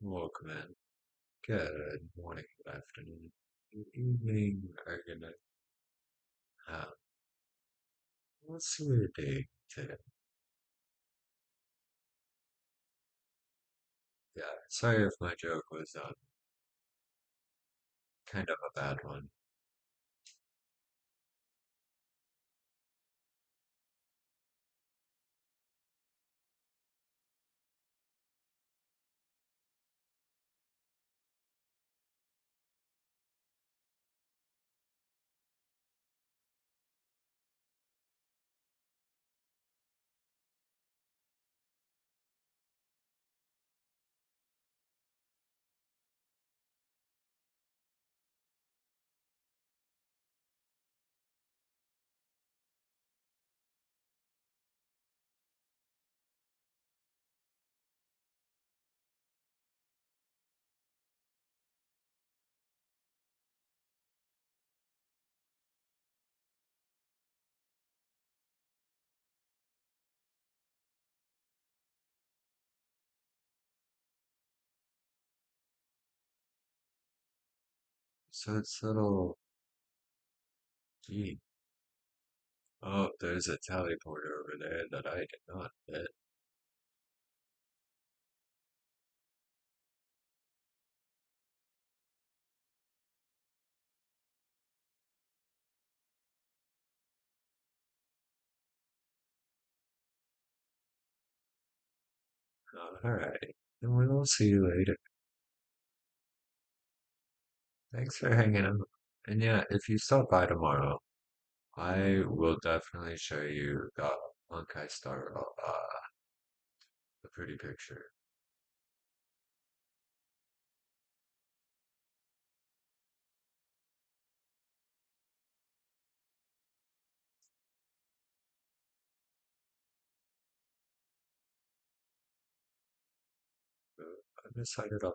welcome in. Good morning, good afternoon, good evening, or good night. Um, what's your day today? Yeah, sorry if my joke was kind of a bad one. So it's little, gee, oh, there's a teleporter over there that I did not hit. Alright, and we'll see you later. Thanks for hanging out. And yeah, if you stop by tomorrow, I will definitely show you the monk I started off, the pretty picture. I decided on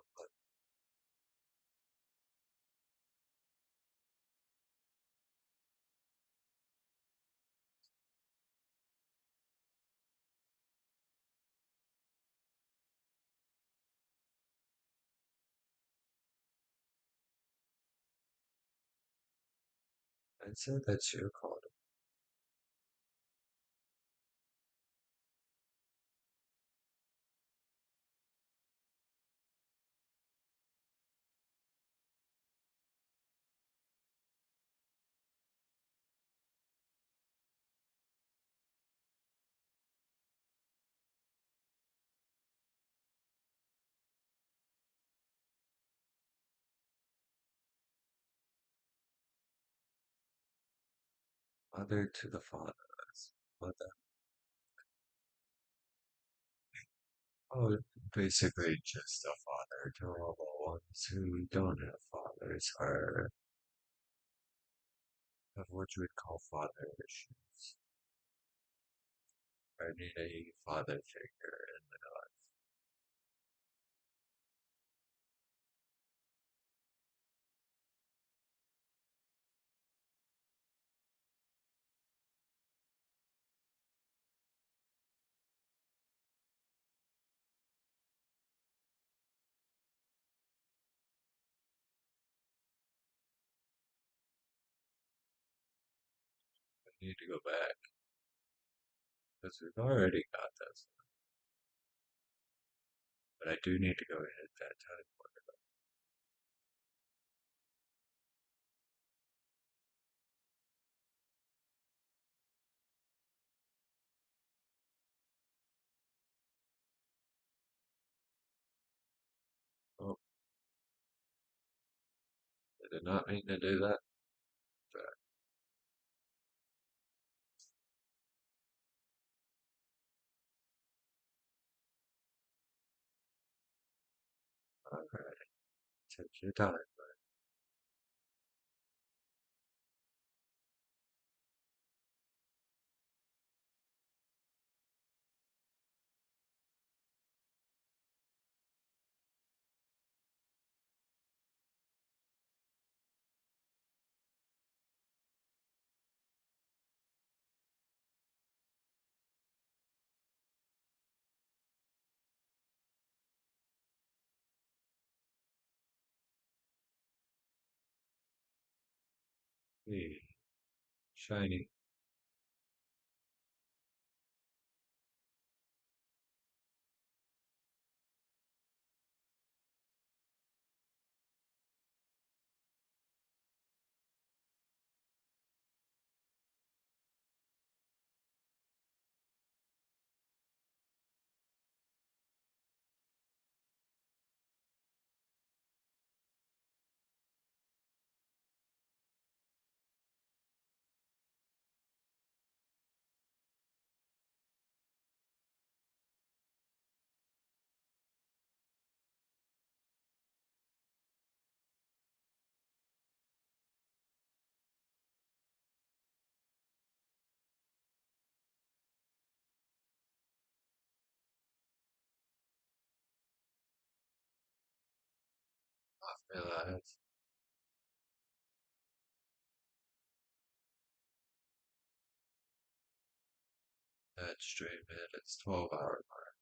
I'd say that's your call. Mother to the fathers. Mother. Oh, basically just a father to all the ones who don't have fathers or have what you would call father issues. Or need a father figure in their life. I need to go back because we've already got this. But I do need to go hit that time. Oh, I did not mean to do that. Alright, take your time. Hey, shiny. Realize that stream hit its 12-hour mark.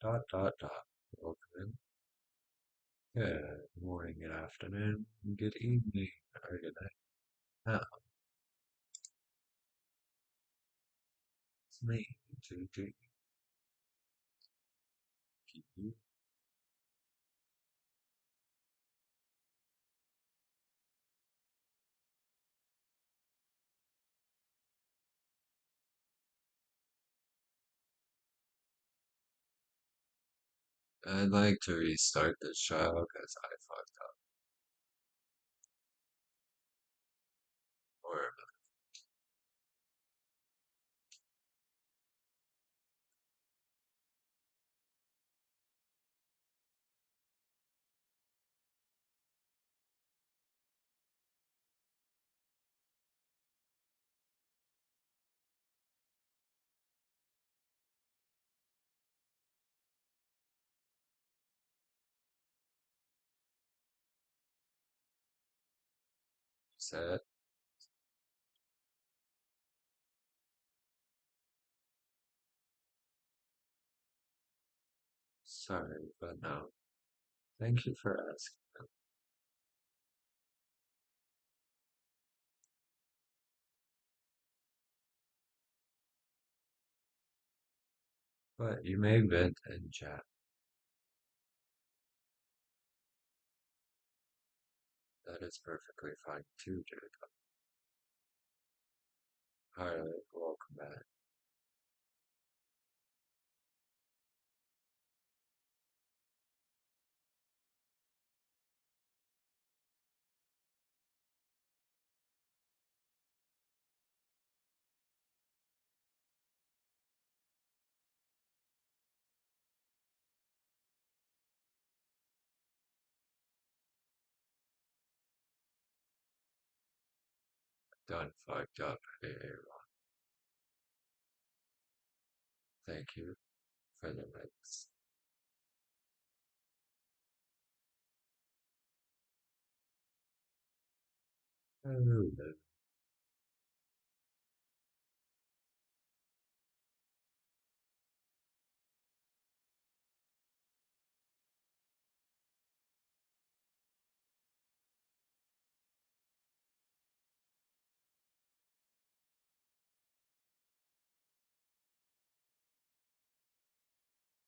Dot dot dot. Welcome in. Good morning, good afternoon, good evening, or good night. Now, it's me, JJ. I'd like to restart the show because I fucked up. Or said, sorry, but no. Thank you for asking. But you may vent in chat. That is perfectly fine too, Jacob. Alright, welcome back. Done fucked up. Hey, Ron. Thank you for the mix. Hello.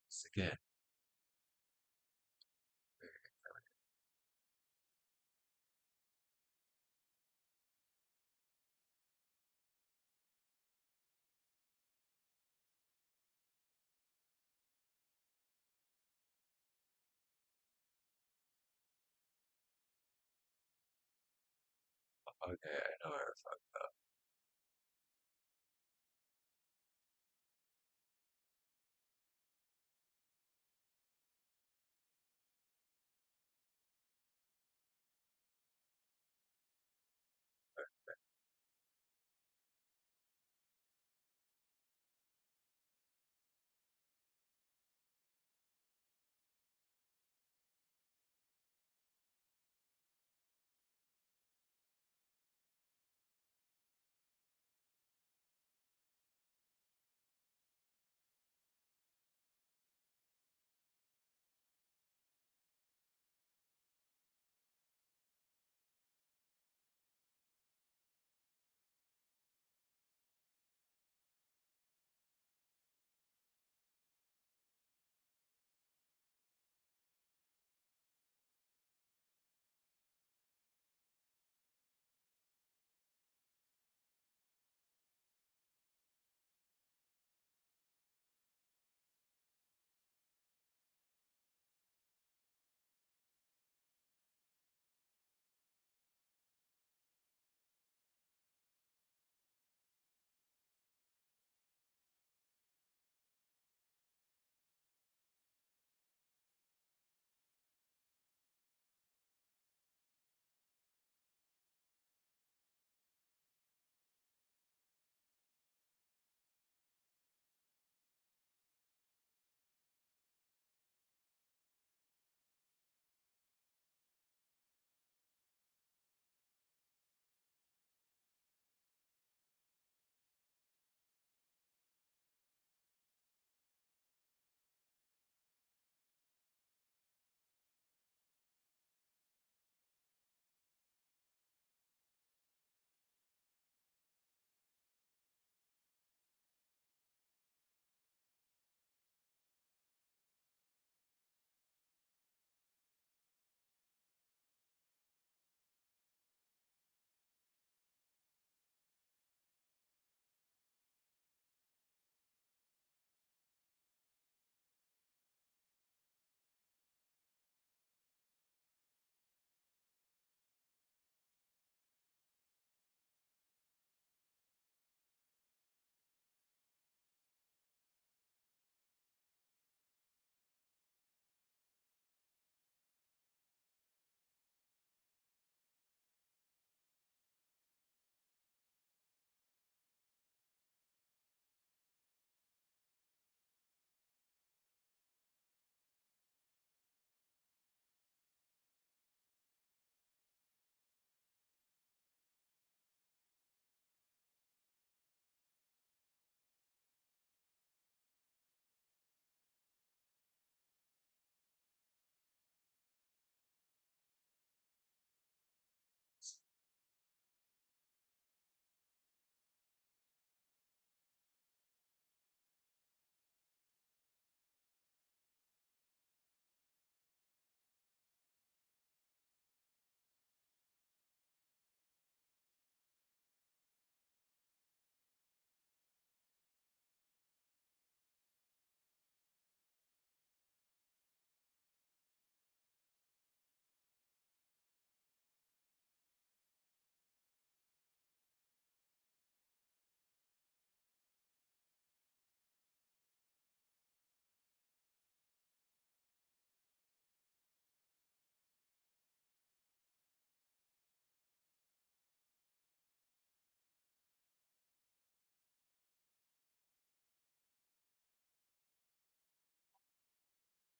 Once again, okay, I know I fucked up.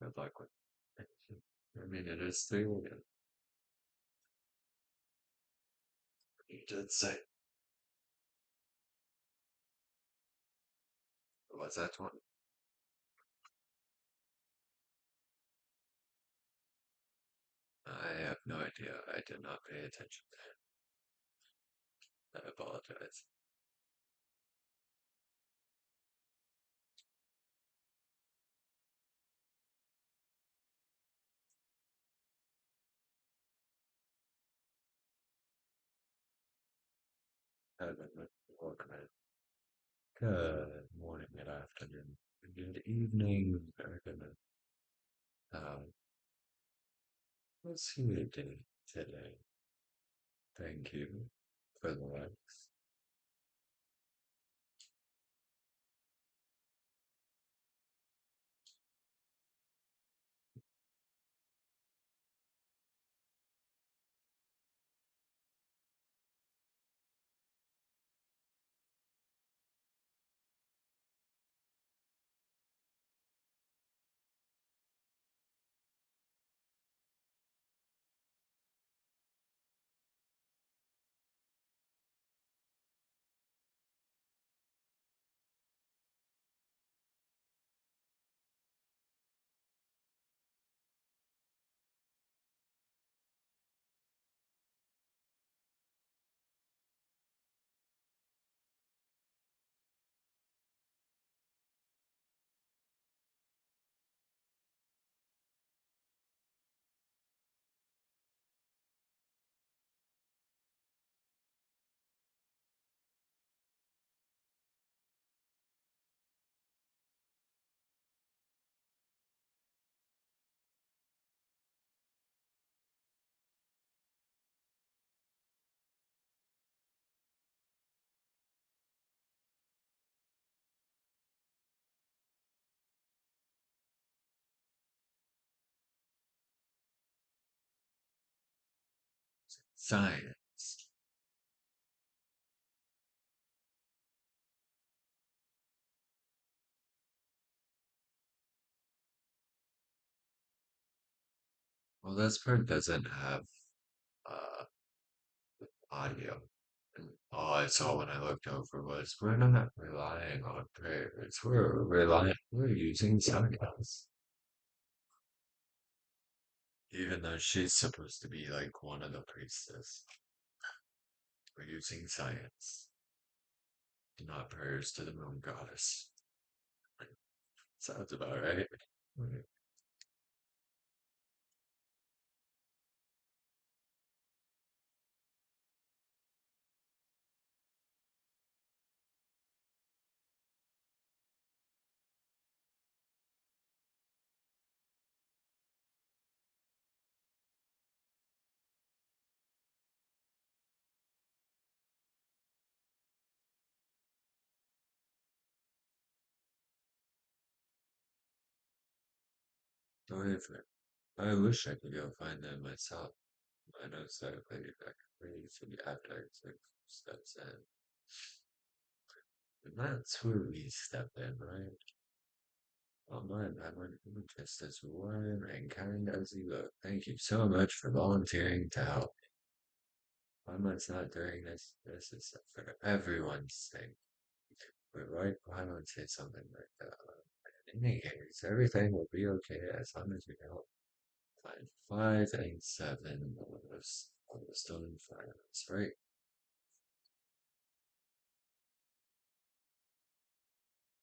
Good luck with it. I mean, it is 3 million. You did say, what's that one? I have no idea. I did not pay attention. I apologize. Welcome in. Good morning, good afternoon, good evening, or good night. What's your day today? Thank you for the likes. Science. Well, this part doesn't have uh audio. And all I saw when I looked over was we're not relying on prayers. We're using science. Even though she's supposed to be like one of the priestess. We're using science, not prayers to the moon goddess. Sounds about right. Don't even. I wish I could go find them myself. I know exactly exactly after I took steps in. And that's where we step in, right? Oh man, I'm just as warm and kind as you look. Thank you so much for volunteering to help. Why am I not doing this? This is for everyone's sake. But why don't say something like that? In any case, everything will be okay as long as we help find 5 and 7 of the stone files, right?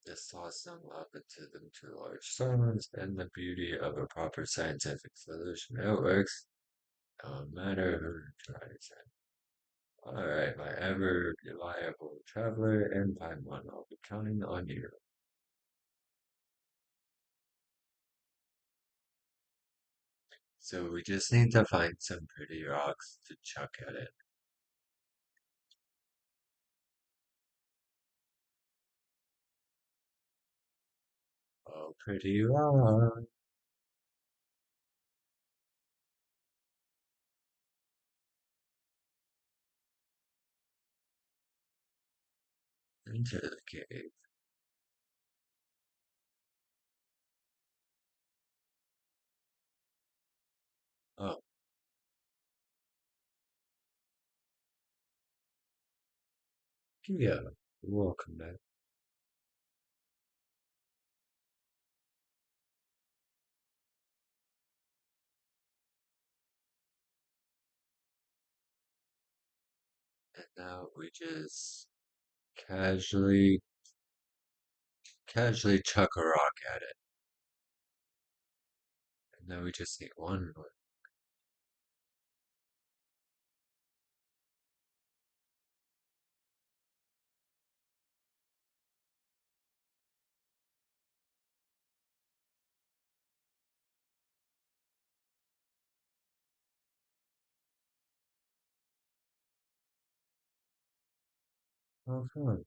Just toss them up into them two large stones, and the beauty of a proper scientific solution. It works, no matter who tries it. Alright, my ever reliable traveler, and find one. I'll be counting on you. So we just need to find some pretty rocks to chuck at it. Oh, pretty rock. Into the cave. Yeah, welcome back. And now we just casually, casually chuck a rock at it. And now we just need one more. Oh, fun.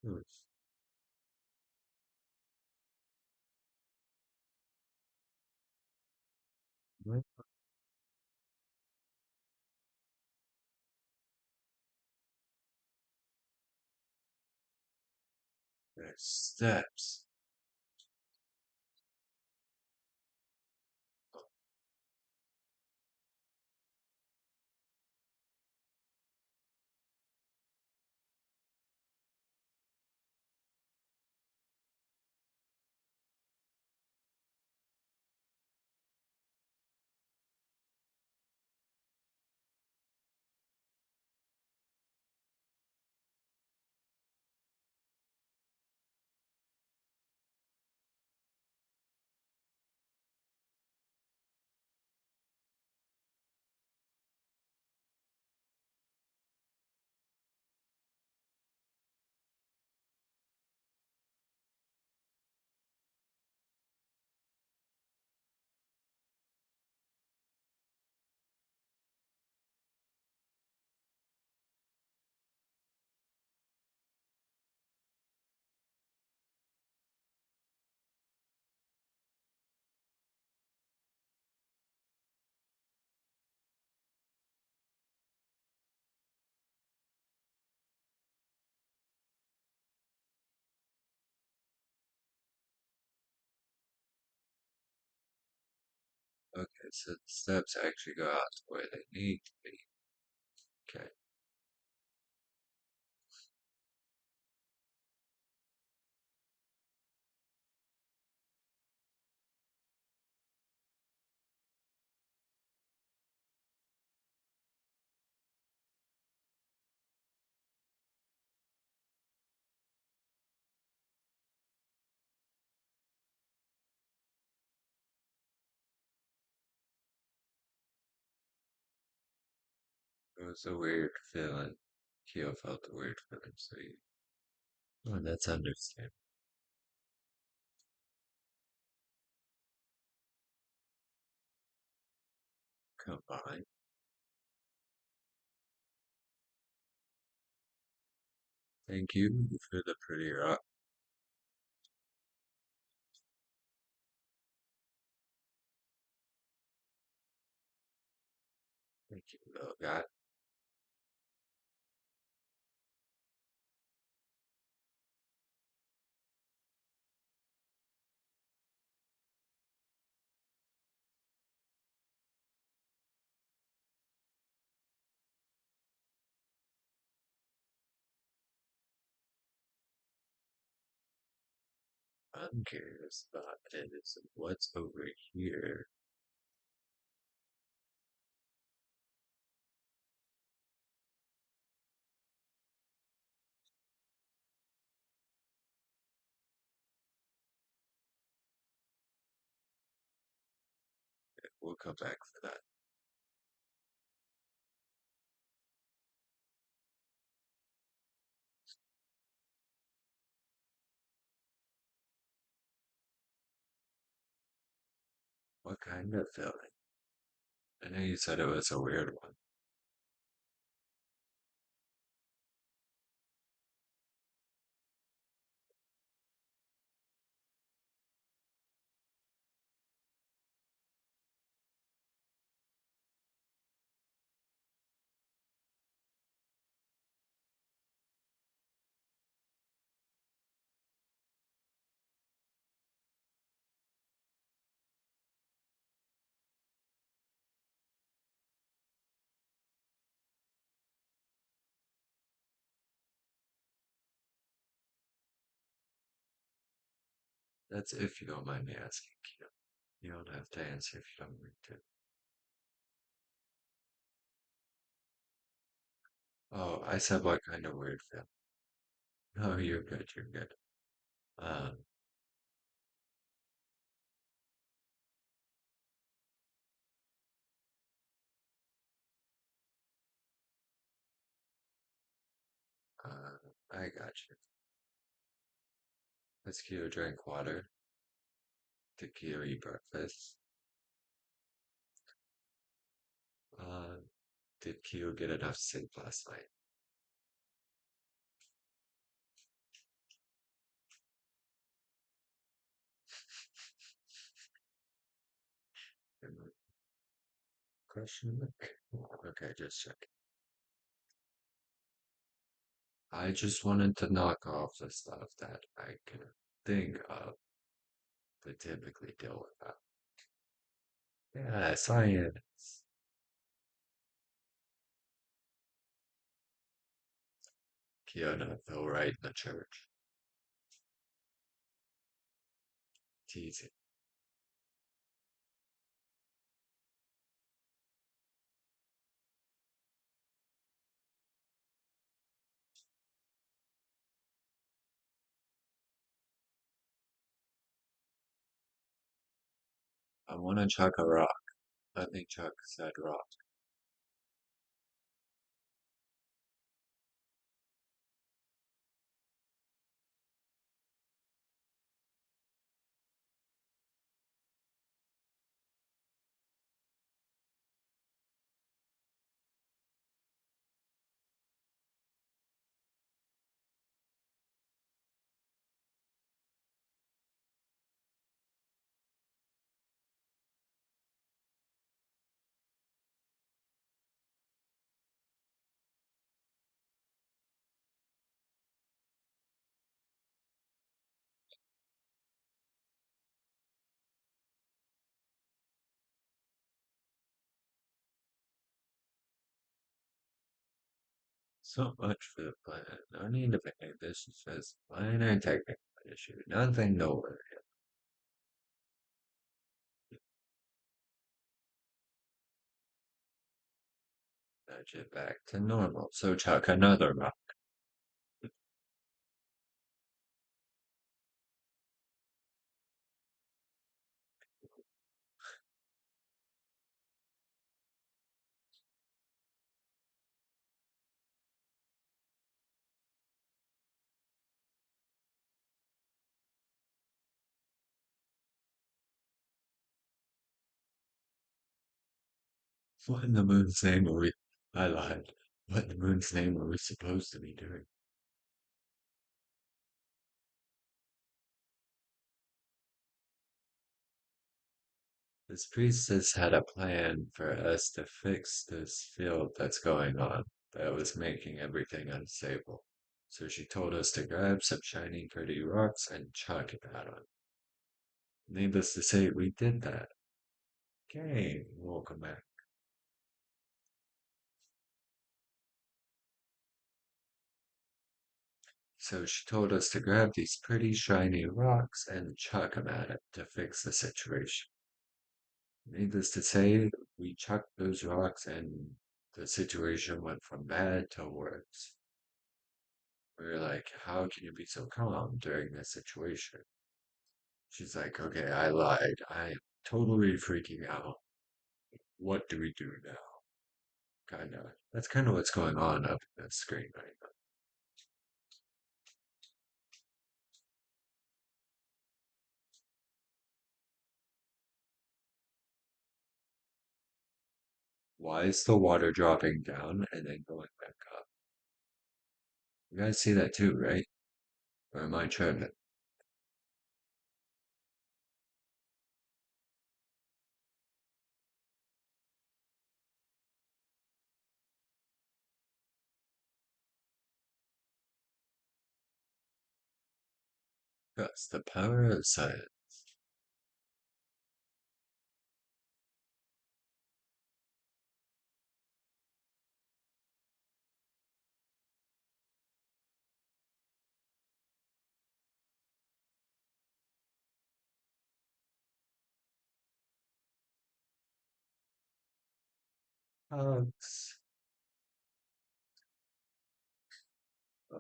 Nice. What are steps? Okay, so the steps actually go out to where they need to be. Okay. It was a weird feeling. Kyo felt a weird feeling, so you, oh, that's understandable. Combine. Thank you for the pretty rock. Thank you, little guy. I'm curious about is what's over here. We'll come back for that. What kind of feeling? I know you said it was a weird one. That's if you don't mind me asking. You don't have to answer if you don't want to. Oh, I said what kind of weird film? No, you're good. You're good. Um, I got you. Let's Kyo drink water. Did Kyo eat breakfast? Uh, did Kyo get enough sleep last night? Question mark. Okay, just check. I just wanted to knock off the stuff that I can think of to typically deal with that. Yeah, science. Kiona fell right in the church. Teasing. I want to chuck a rock. I think Chuck said rock. So much for the plan. No need to panic. This is just minor technical issue. Nothing to worry. Nudge it back to normal. So chuck another rock. What in the moon's name are we? I lied. What in the moon's name are we supposed to be doing? This priestess had a plan for us to fix this field that's going on that was making everything unstable. So she told us to grab some shiny, pretty rocks and chuck it at them. Needless to say, we did that. Okay, welcome back. So she told us to grab these pretty shiny rocks and chuck them at it to fix the situation. Needless to say, we chucked those rocks and the situation went from bad to worse. We were like, how can you be so calm during this situation? She's like, okay, I lied. I am totally freaking out. What do we do now? Kinda. That's kind of what's going on up in the screen right now. Why is the water dropping down and then going back up? You guys see that too, right? Or am I tripping? That's the power of science. hugs.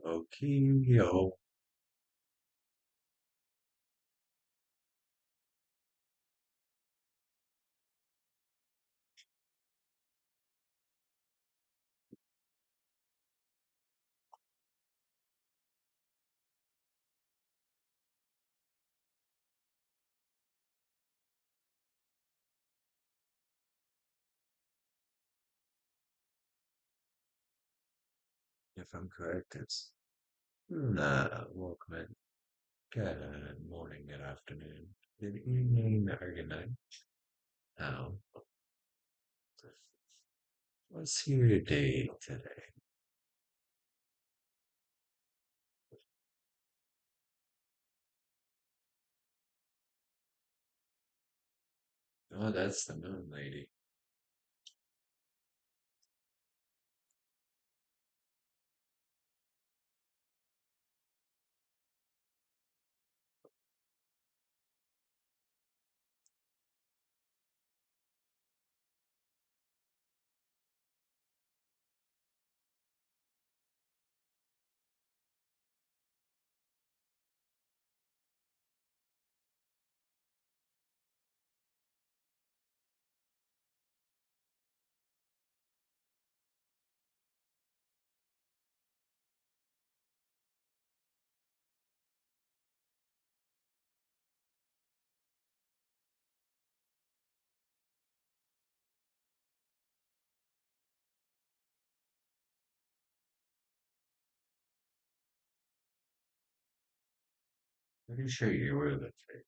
Okay, yo. If I'm correct, it's welcome in. Good morning, good afternoon, good evening, or good night. Now, what's your day today? Oh, that's the moon lady. Pretty sure you were the fake,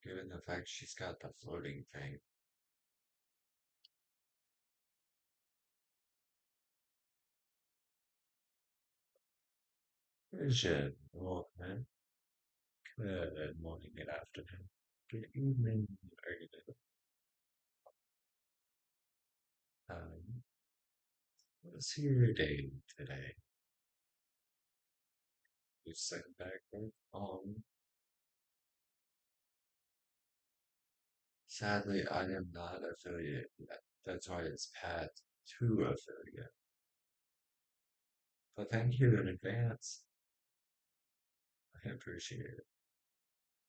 given the fact she's got the floating thing. Vision, welcome in. Good morning, good afternoon, good evening, or good night. What's your day today? You sitting back there? Sadly, I am not affiliate yet. That's why it's path to affiliate. But thank you in advance. I appreciate it.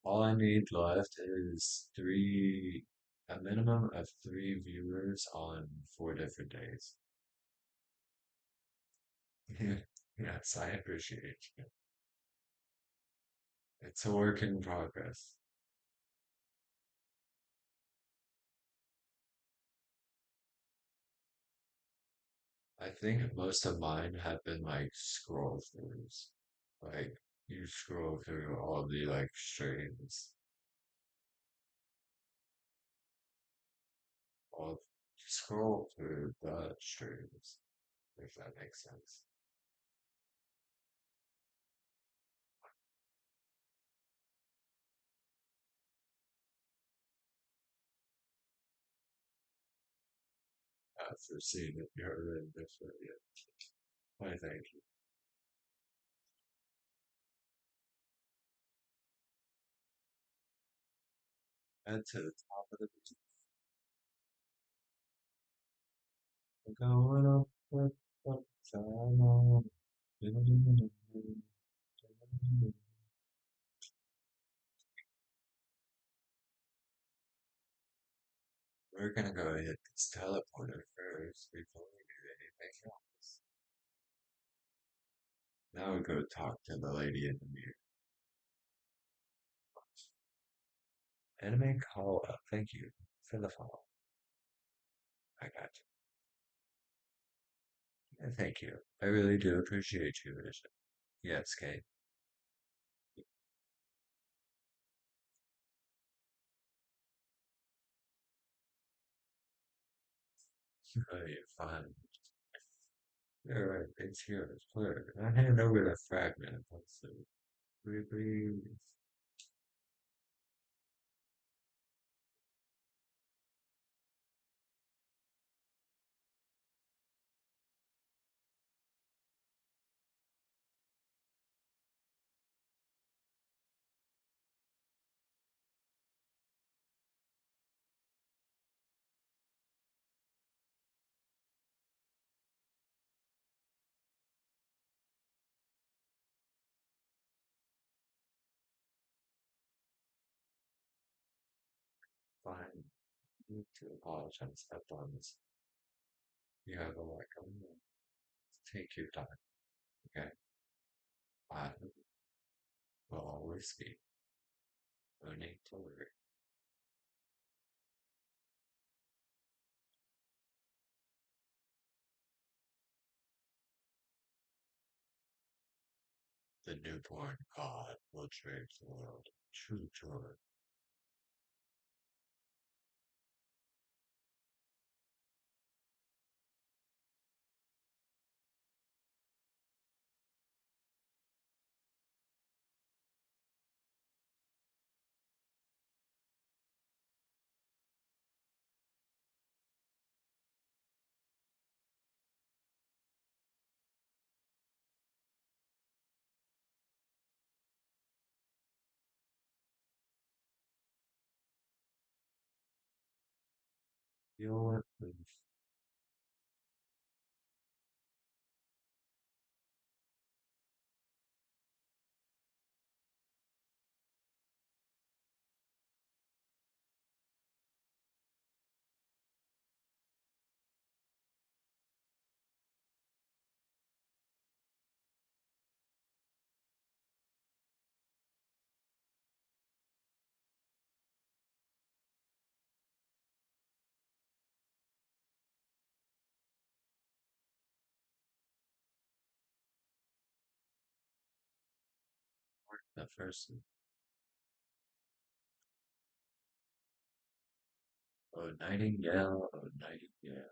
All I need left is a minimum of 3 viewers on 4 different days. Yes, I appreciate you. It's a work in progress. I think most of mine have been like scroll throughs. Like you scroll through all the like streams, all scroll through the streams, if that makes sense. After seeing it, you're really different. Yeah. I thank you. And to the top of the beat, going up with time on. We're gonna go hit this teleporter first before we do anything else. Now we go talk to the lady in the mirror. Anime call up. Thank you for the follow. I got you. Thank you. I really do appreciate you, Vision. Yes, Kate. Oh, you're fine. You're right. It's here. It's clear. I hand over the fragment. Let's see. Breathe. need to apologize headphones. You have a like, take your time, okay? I will always be learning to work. The newborn God will change the world. True joy. Your proof. The first, oh, nightingale, oh, nightingale.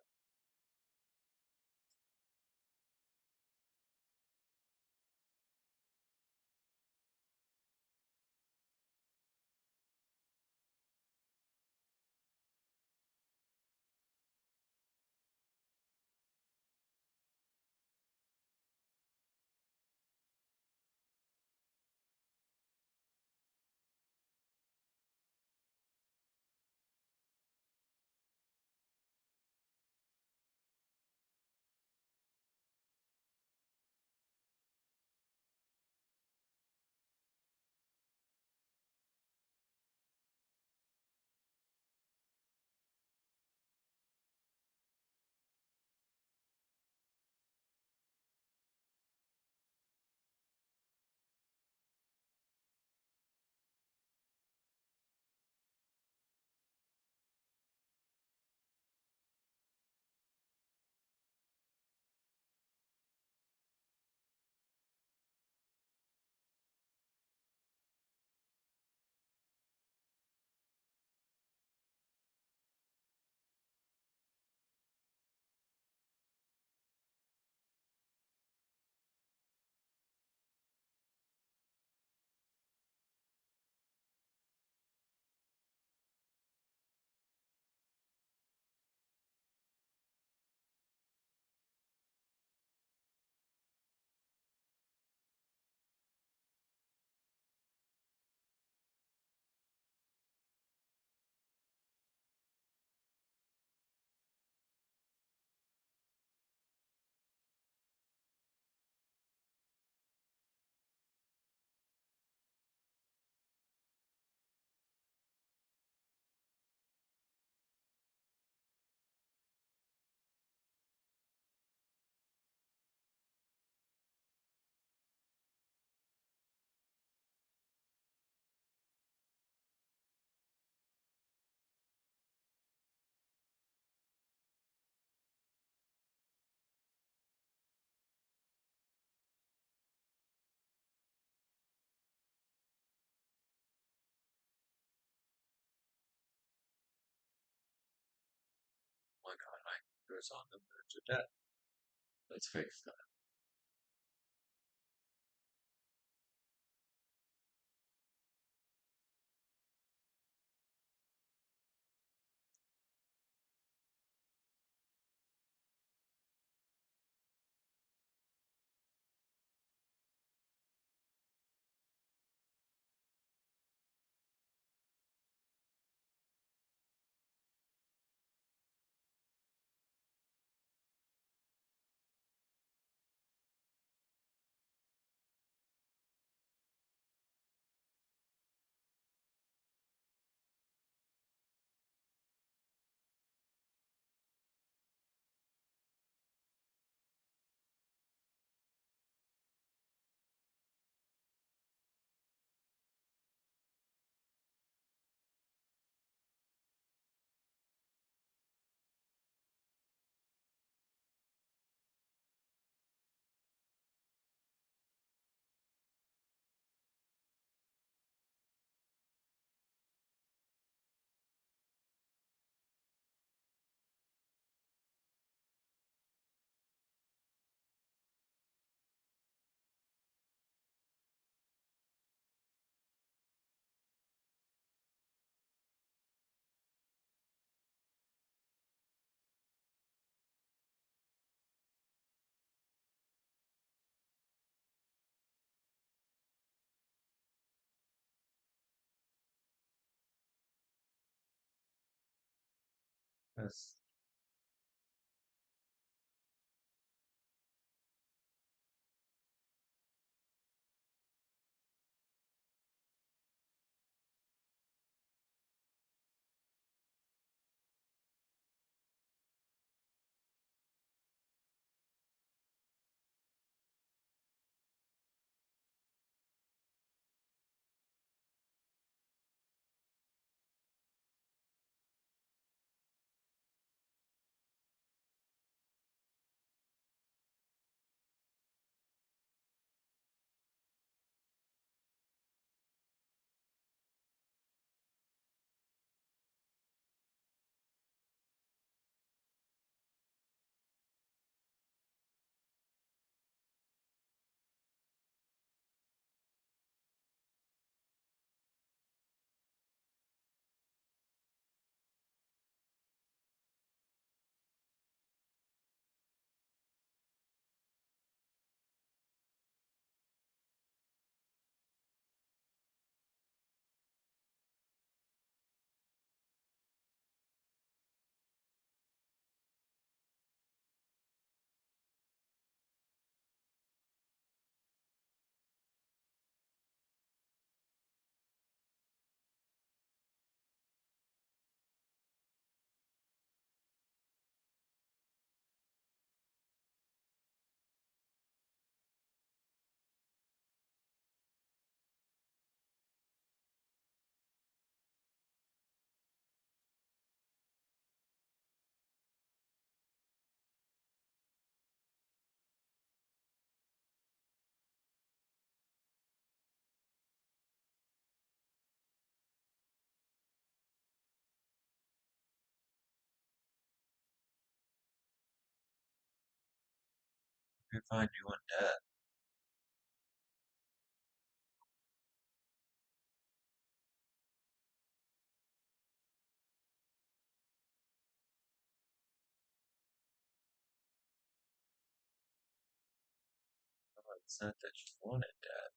Oh my god, my computer's on the verge of death. Let's fix that. Yes. We find you undead. Oh, it's not that you want it dead.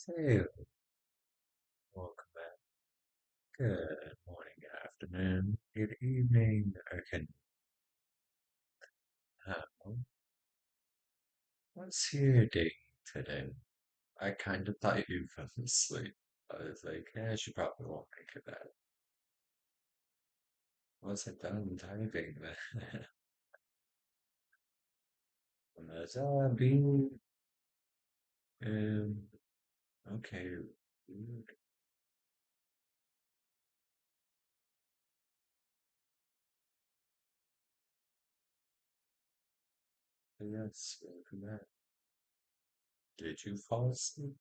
Hey, welcome back. Good morning, good afternoon, good evening. I can what's your day today? I kind of thought you fell asleep. I was like, yeah, she probably won't make it back. Was it done typing then? Was being um okay. Weird. Yes, welcome back. Did you fall asleep?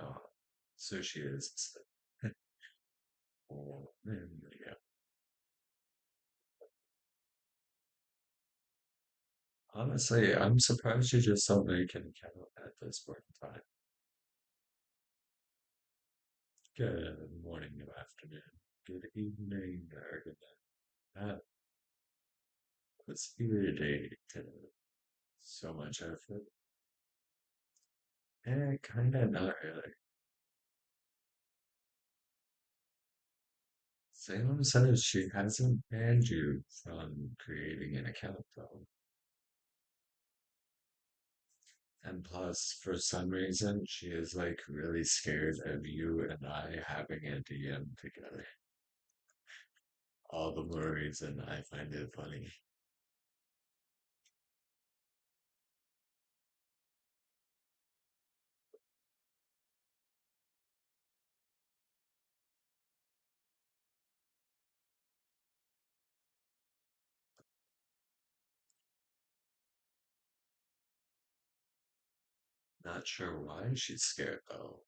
Oh, so she is asleep. Oh, yeah. Honestly, I'm surprised you just don't make an account at this point in time. Good morning, good afternoon, good evening, or good night. What's your day today? So much effort. Kinda not really. Salem says she hasn't banned you from creating an account though. And plus, for some reason, she is like really scared of you and I having a DM together. All the more reason I find it funny. Not sure why she's scared though.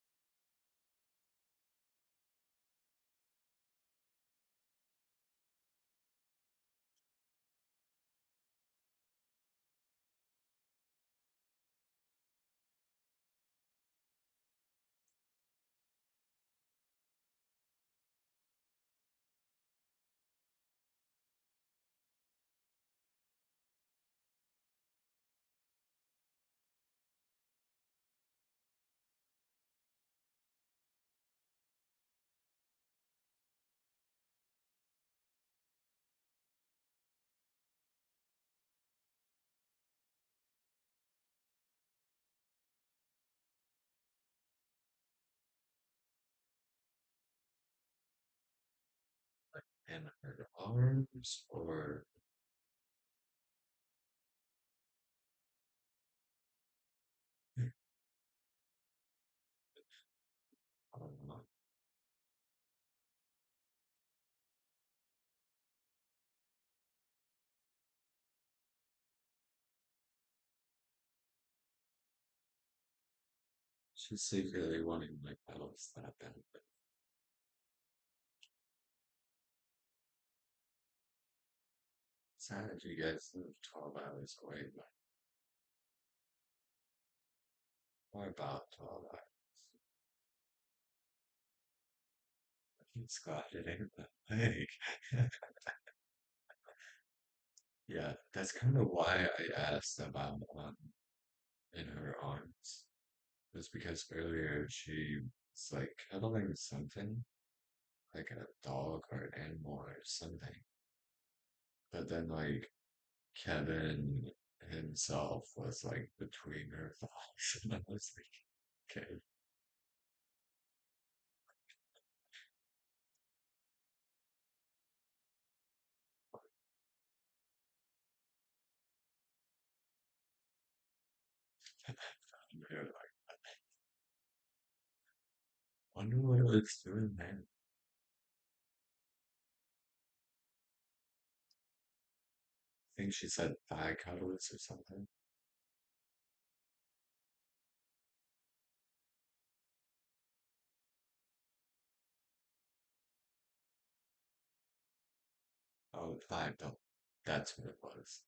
In her arms or um, she's secretly wanting like battles that bad. But sad you guys live 12 hours away, but or about 12 hours. It's glad it ain't that big. Yeah, that's kind of why I asked about in her arms. Was because earlier she was like cuddling something, like a dog or an animal or something. But then like Kevin himself was like between her thighs, and I was like, okay, you're like, wonder what it's doing then. I think she said thigh cuddles or something. Oh, $5. That's what it was.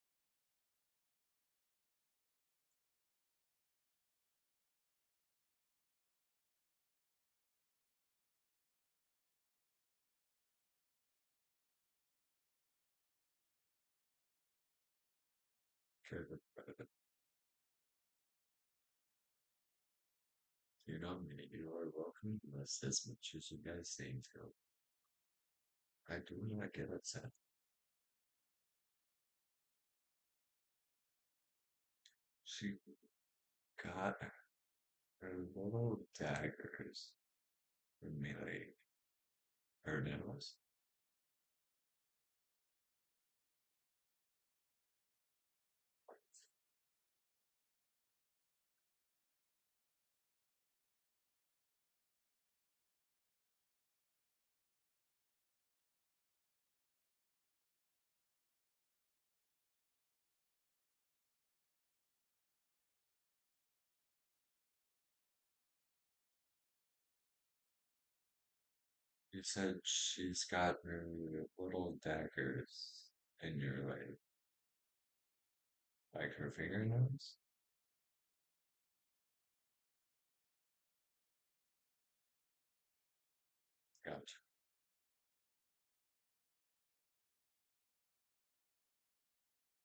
You know, you are welcome to us as much as you guys think so. I do not get upset. She got her little daggers from me, like her nails. You said she's got her little daggers in your like her fingernails? Gotcha.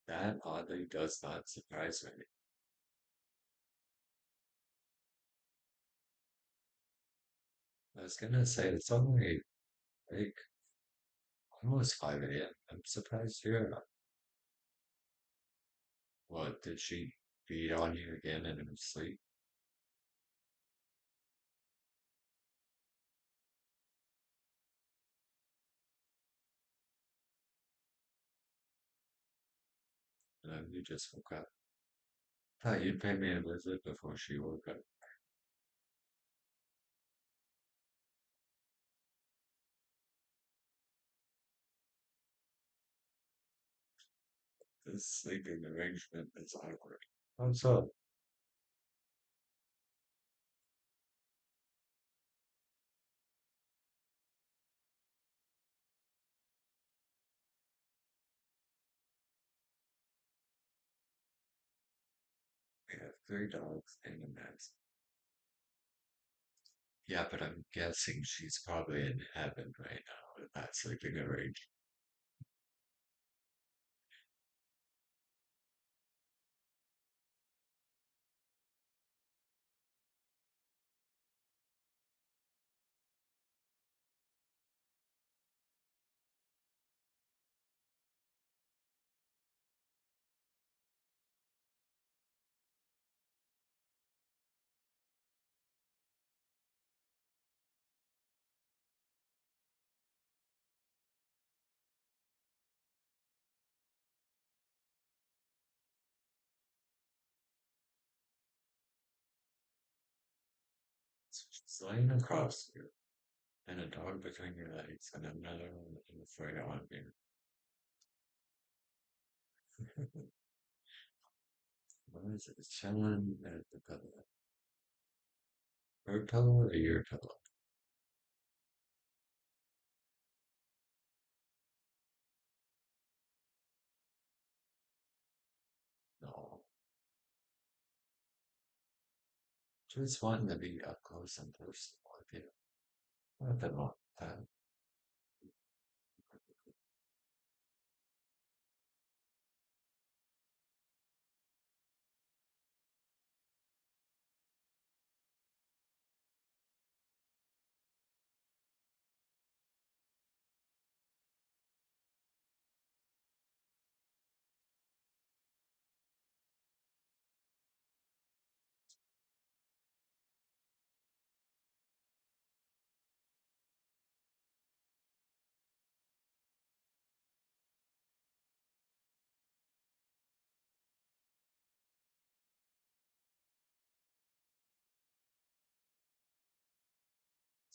That oddly does not surprise me. I was gonna say it's only like almost 5 a.m. I'm surprised you're up. What, did she beat on you again in her sleep? And then you just woke up. Thought you'd pay me a visit before she woke up. This sleeping arrangement is awkward. What's up? We have 3 dogs and a mess. Yeah, but I'm guessing she's probably in heaven right now with that sleeping arrangement. So she's laying across you, and a dog between your legs, and another one in the fray on you. What is it? It's chilling at the pillow. Her pillow or your pillow? No. Just wanting to be up close and personal with you. Nothing wrong with that.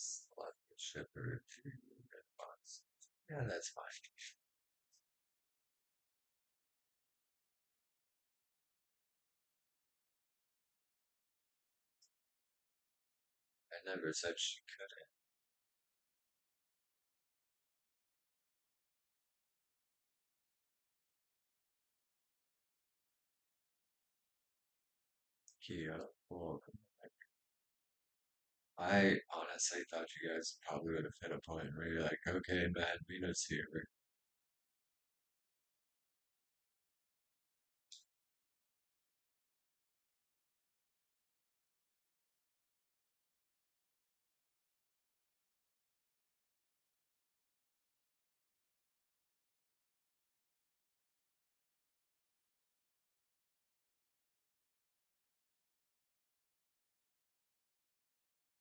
Slut shipper to red box. Yeah, that's fine. I never said she couldn't. Kia. Well, I honestly thought you guys probably would have hit a point where you're like, okay, man, meet us here.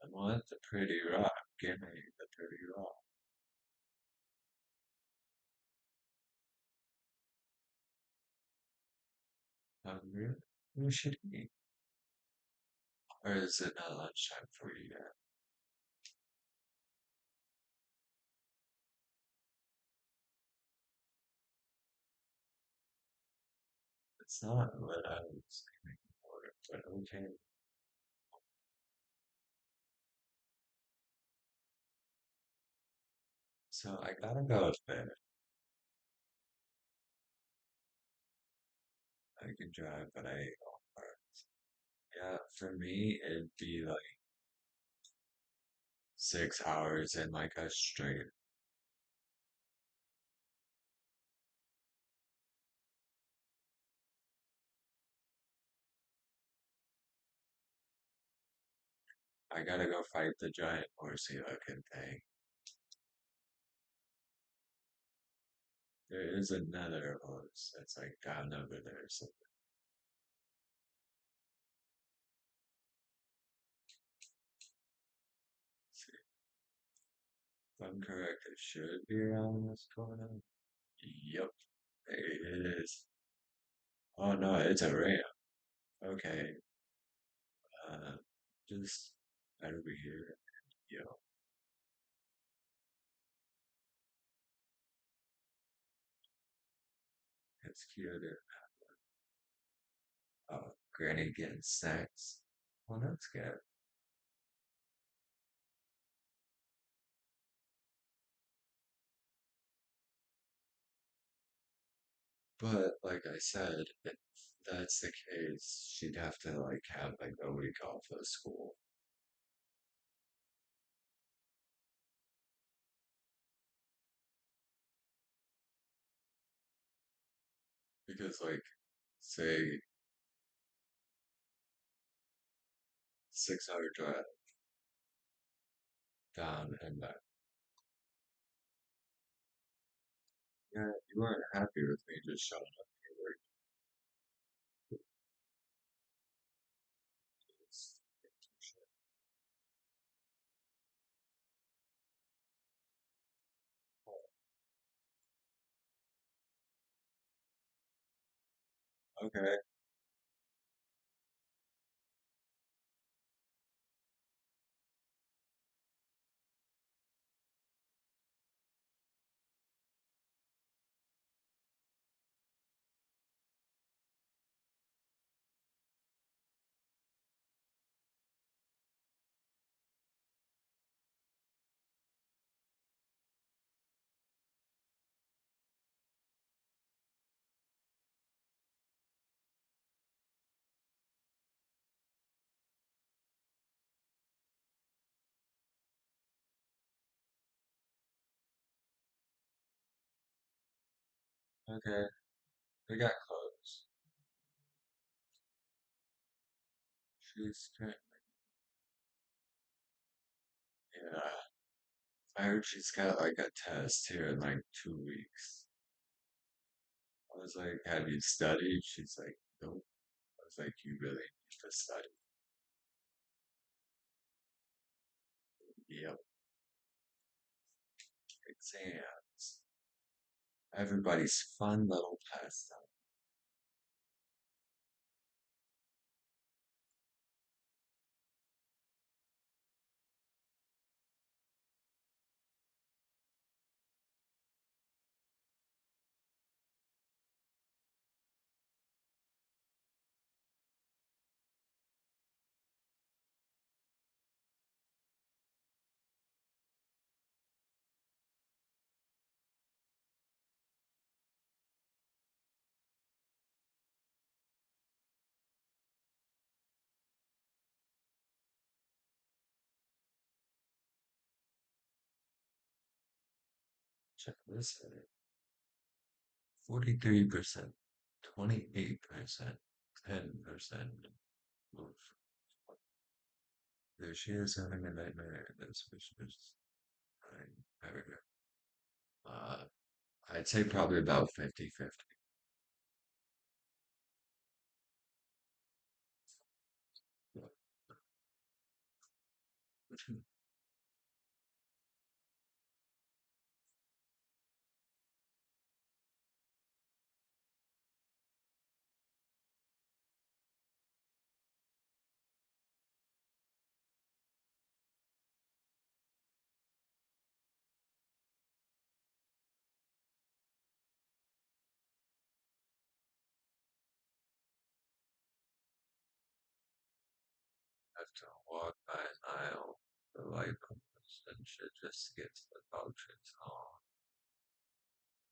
I want the pretty rock. Give me the pretty rock. Hungry? We should eat. Or is it not lunchtime for you yet? It's not what I was aiming for, but okay. So I gotta go to bed. I can drive, but I ate all part. Yeah, for me, it'd be like 6 hours in like a straight. I gotta go fight the giant horsey looking thing. There is another horse that's like down over there. So if I'm correct, it should be around this corner. Yep, there it is. Oh no, it's a ram. Okay, uh, just right over here. Yo, it's cute. Oh, Granny getting snacks. Well, that's good. But like I said, if that's the case, she'd have to like have like a week off of school because like say 6 hour drive down and back. Yeah, you weren't happy with me just showing up here where it is. Okay, okay, we got close. She's great. Yeah, I heard she's got like a test here in like 2 weeks. I was like, have you studied? She's like, nope. I was like, you really need to study. Yep, exams. Everybody's fun little pastime. check this out. 43%, 28%, 10%. Oof. There she is having a nightmare. This was just I don't know. I'd say probably about 50-50. Have to walk by an aisle. The light comes and shit just gets the dog shit on.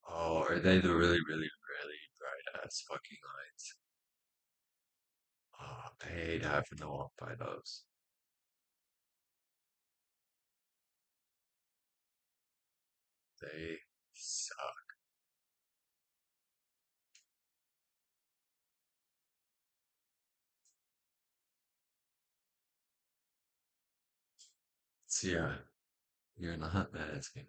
Oh, are they the really, really, really bright ass fucking lights? Oh, I hate having to walk by those. They suck. So yeah, you're not asking.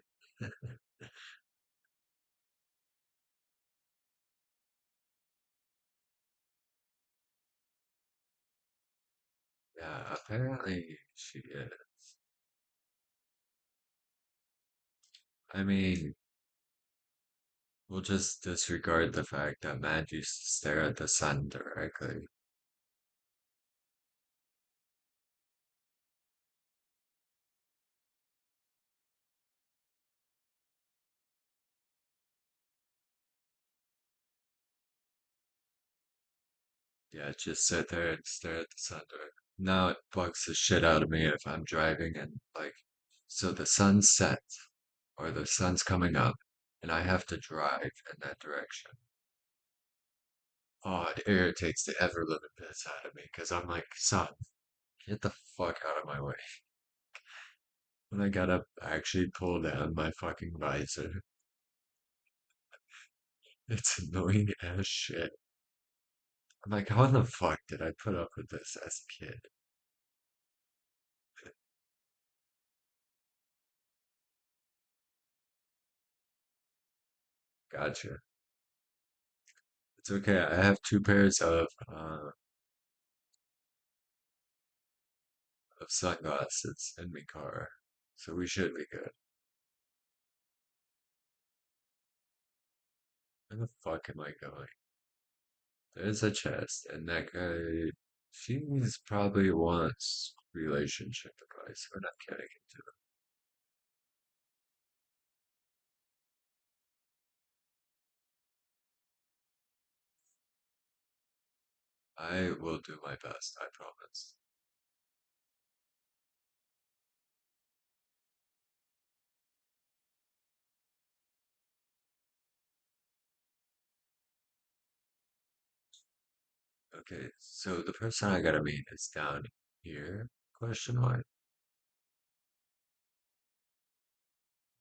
Yeah, apparently she is. I mean, we'll just disregard the fact that Matt used to stare at the sun directly. Yeah, just sit there and stare at the sun directly. Now it bugs the shit out of me if I'm driving and like, so the sun's set or the sun's coming up and I have to drive in that direction. Oh, it irritates the ever living piss out of me because I'm like, son, get the fuck out of my way. When I gotta actually pull down my fucking visor, it's annoying as shit. I'm like, how the fuck did I put up with this as a kid? Gotcha. It's okay. I have two pairs of sunglasses in my car, so we should be good. Where the fuck am I going? There's a chest, and that guy, she's probably wants relationship advice. We're not getting into it. I will do my best, I promise. Okay, so the person I gotta meet is down here? Question mark.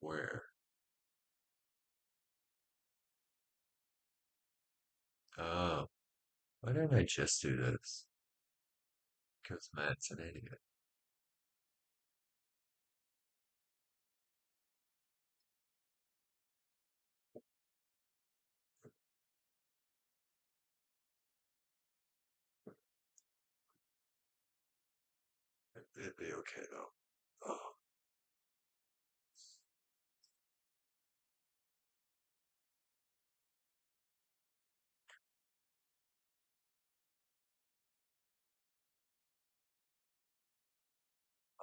Where? Oh, why didn't I just do this? Because Matt's an idiot. It'd be okay though. Oh,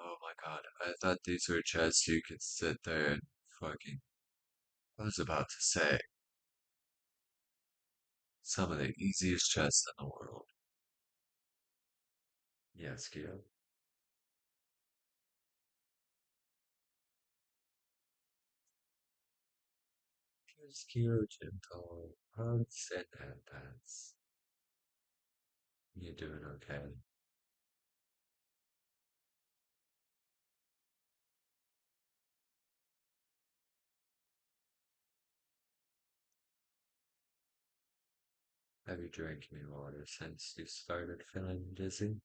oh my god, I thought these were chests you could sit there and fucking. I was about to say, some of the easiest chests in the world. Yes, Gio. Just Gio, gentle. Hugs and pats. You doing okay? Have you drank any water since you started feeling dizzy?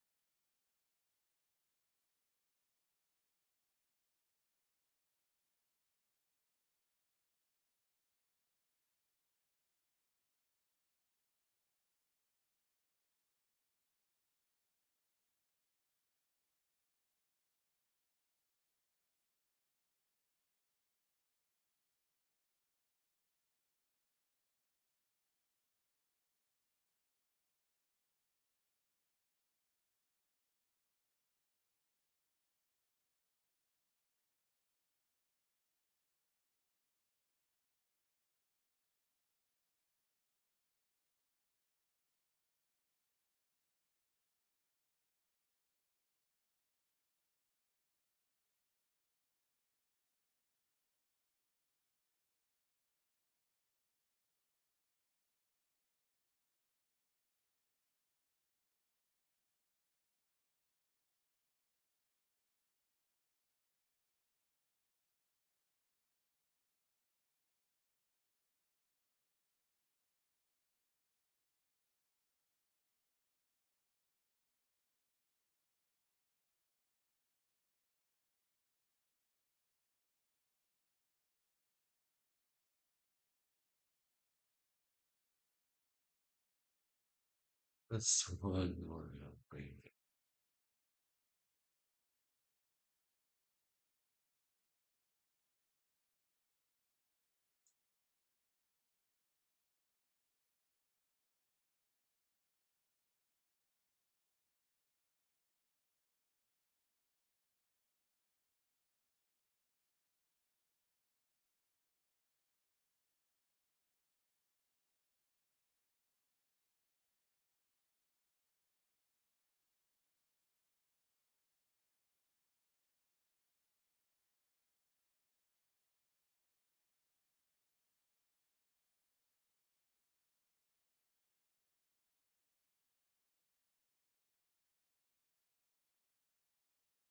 That's one more thing.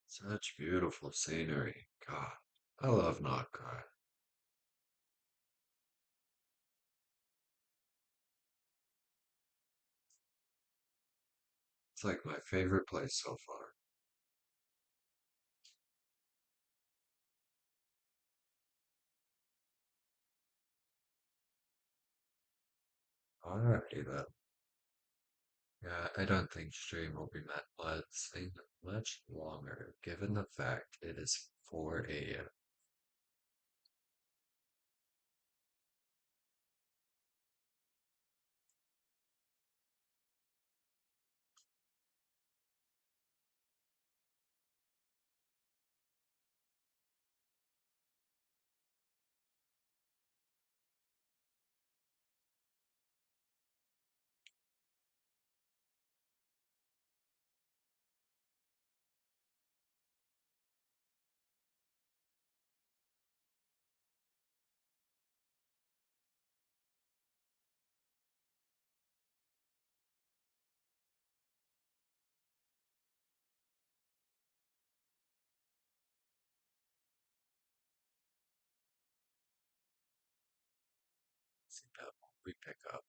Such beautiful scenery. God, I love Notcry. It's like my favorite place so far. Alrighty then. Yeah, I don't think stream will be lasting much longer, given the fact it is 4 a.m. See that we pick up.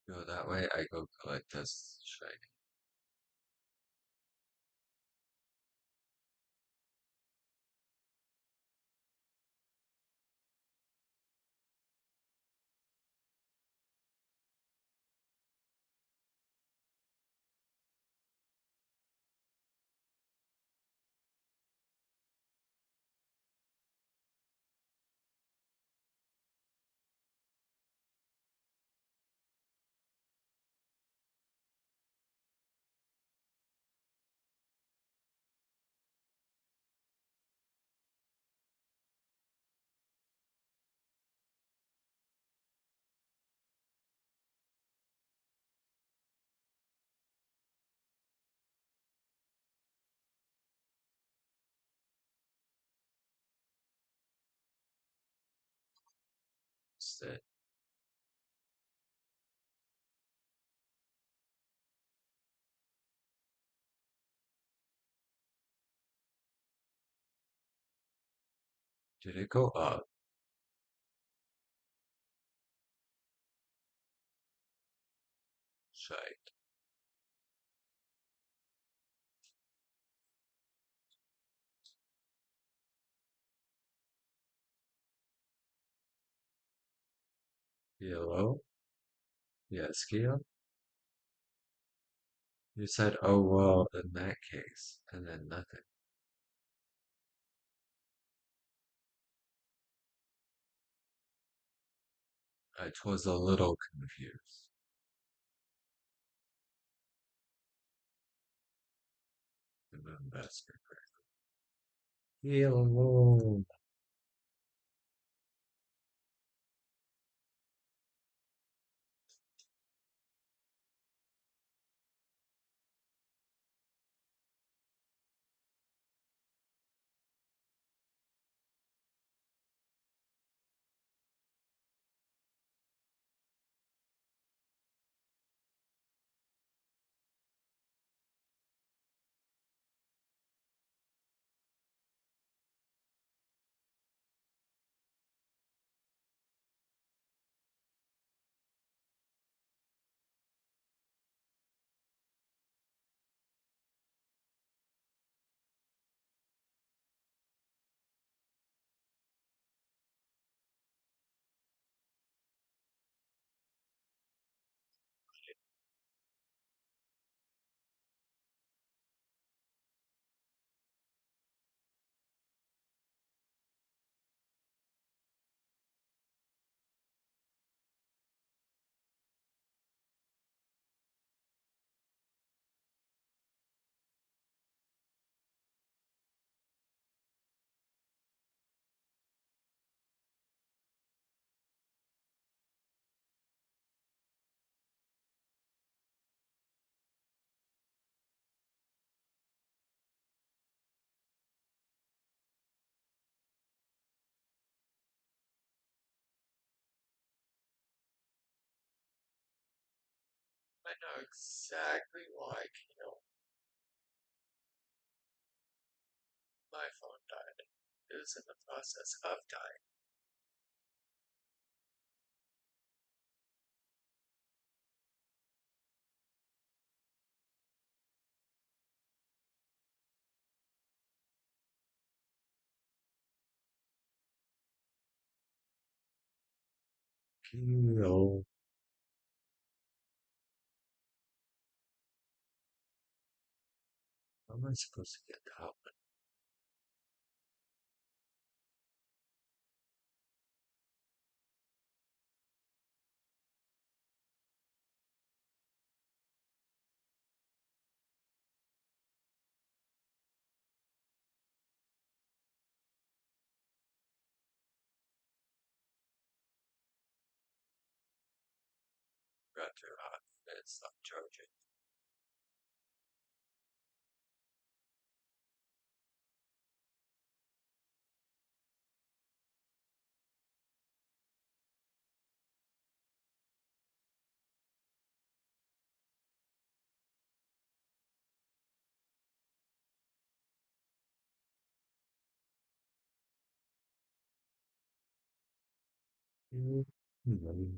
Go that way, I go collect this shiny. Did it go up? Shite. Yellow? Yes, Kia? You said, oh well, in that case, and then nothing. I was a little confused. And then that's correct. Yellow. I know exactly why, Kino. My phone died. It was in the process of dying. Kino. How am I supposed to get that one? Got too hot. It stopped charging. Mm-hmm.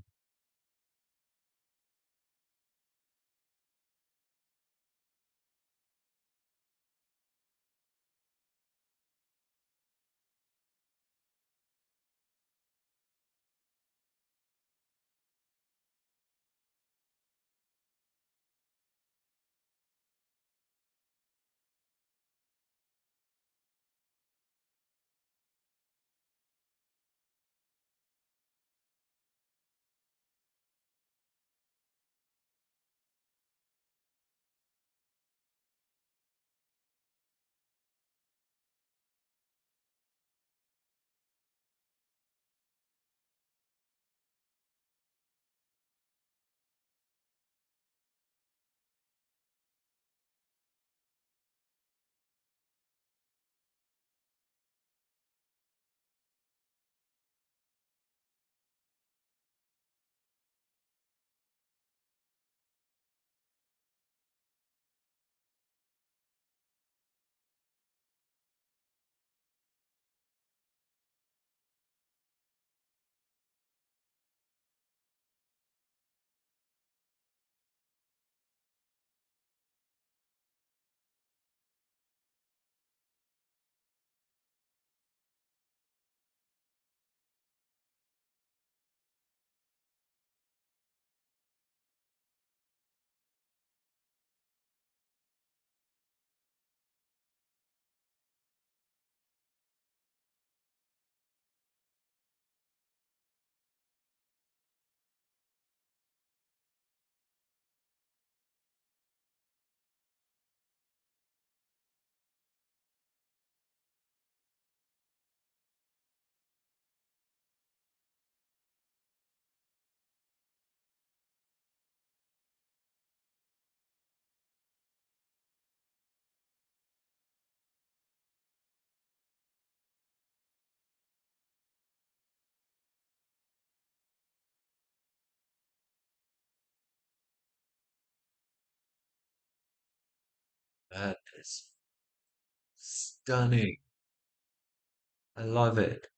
That is stunning. I love it.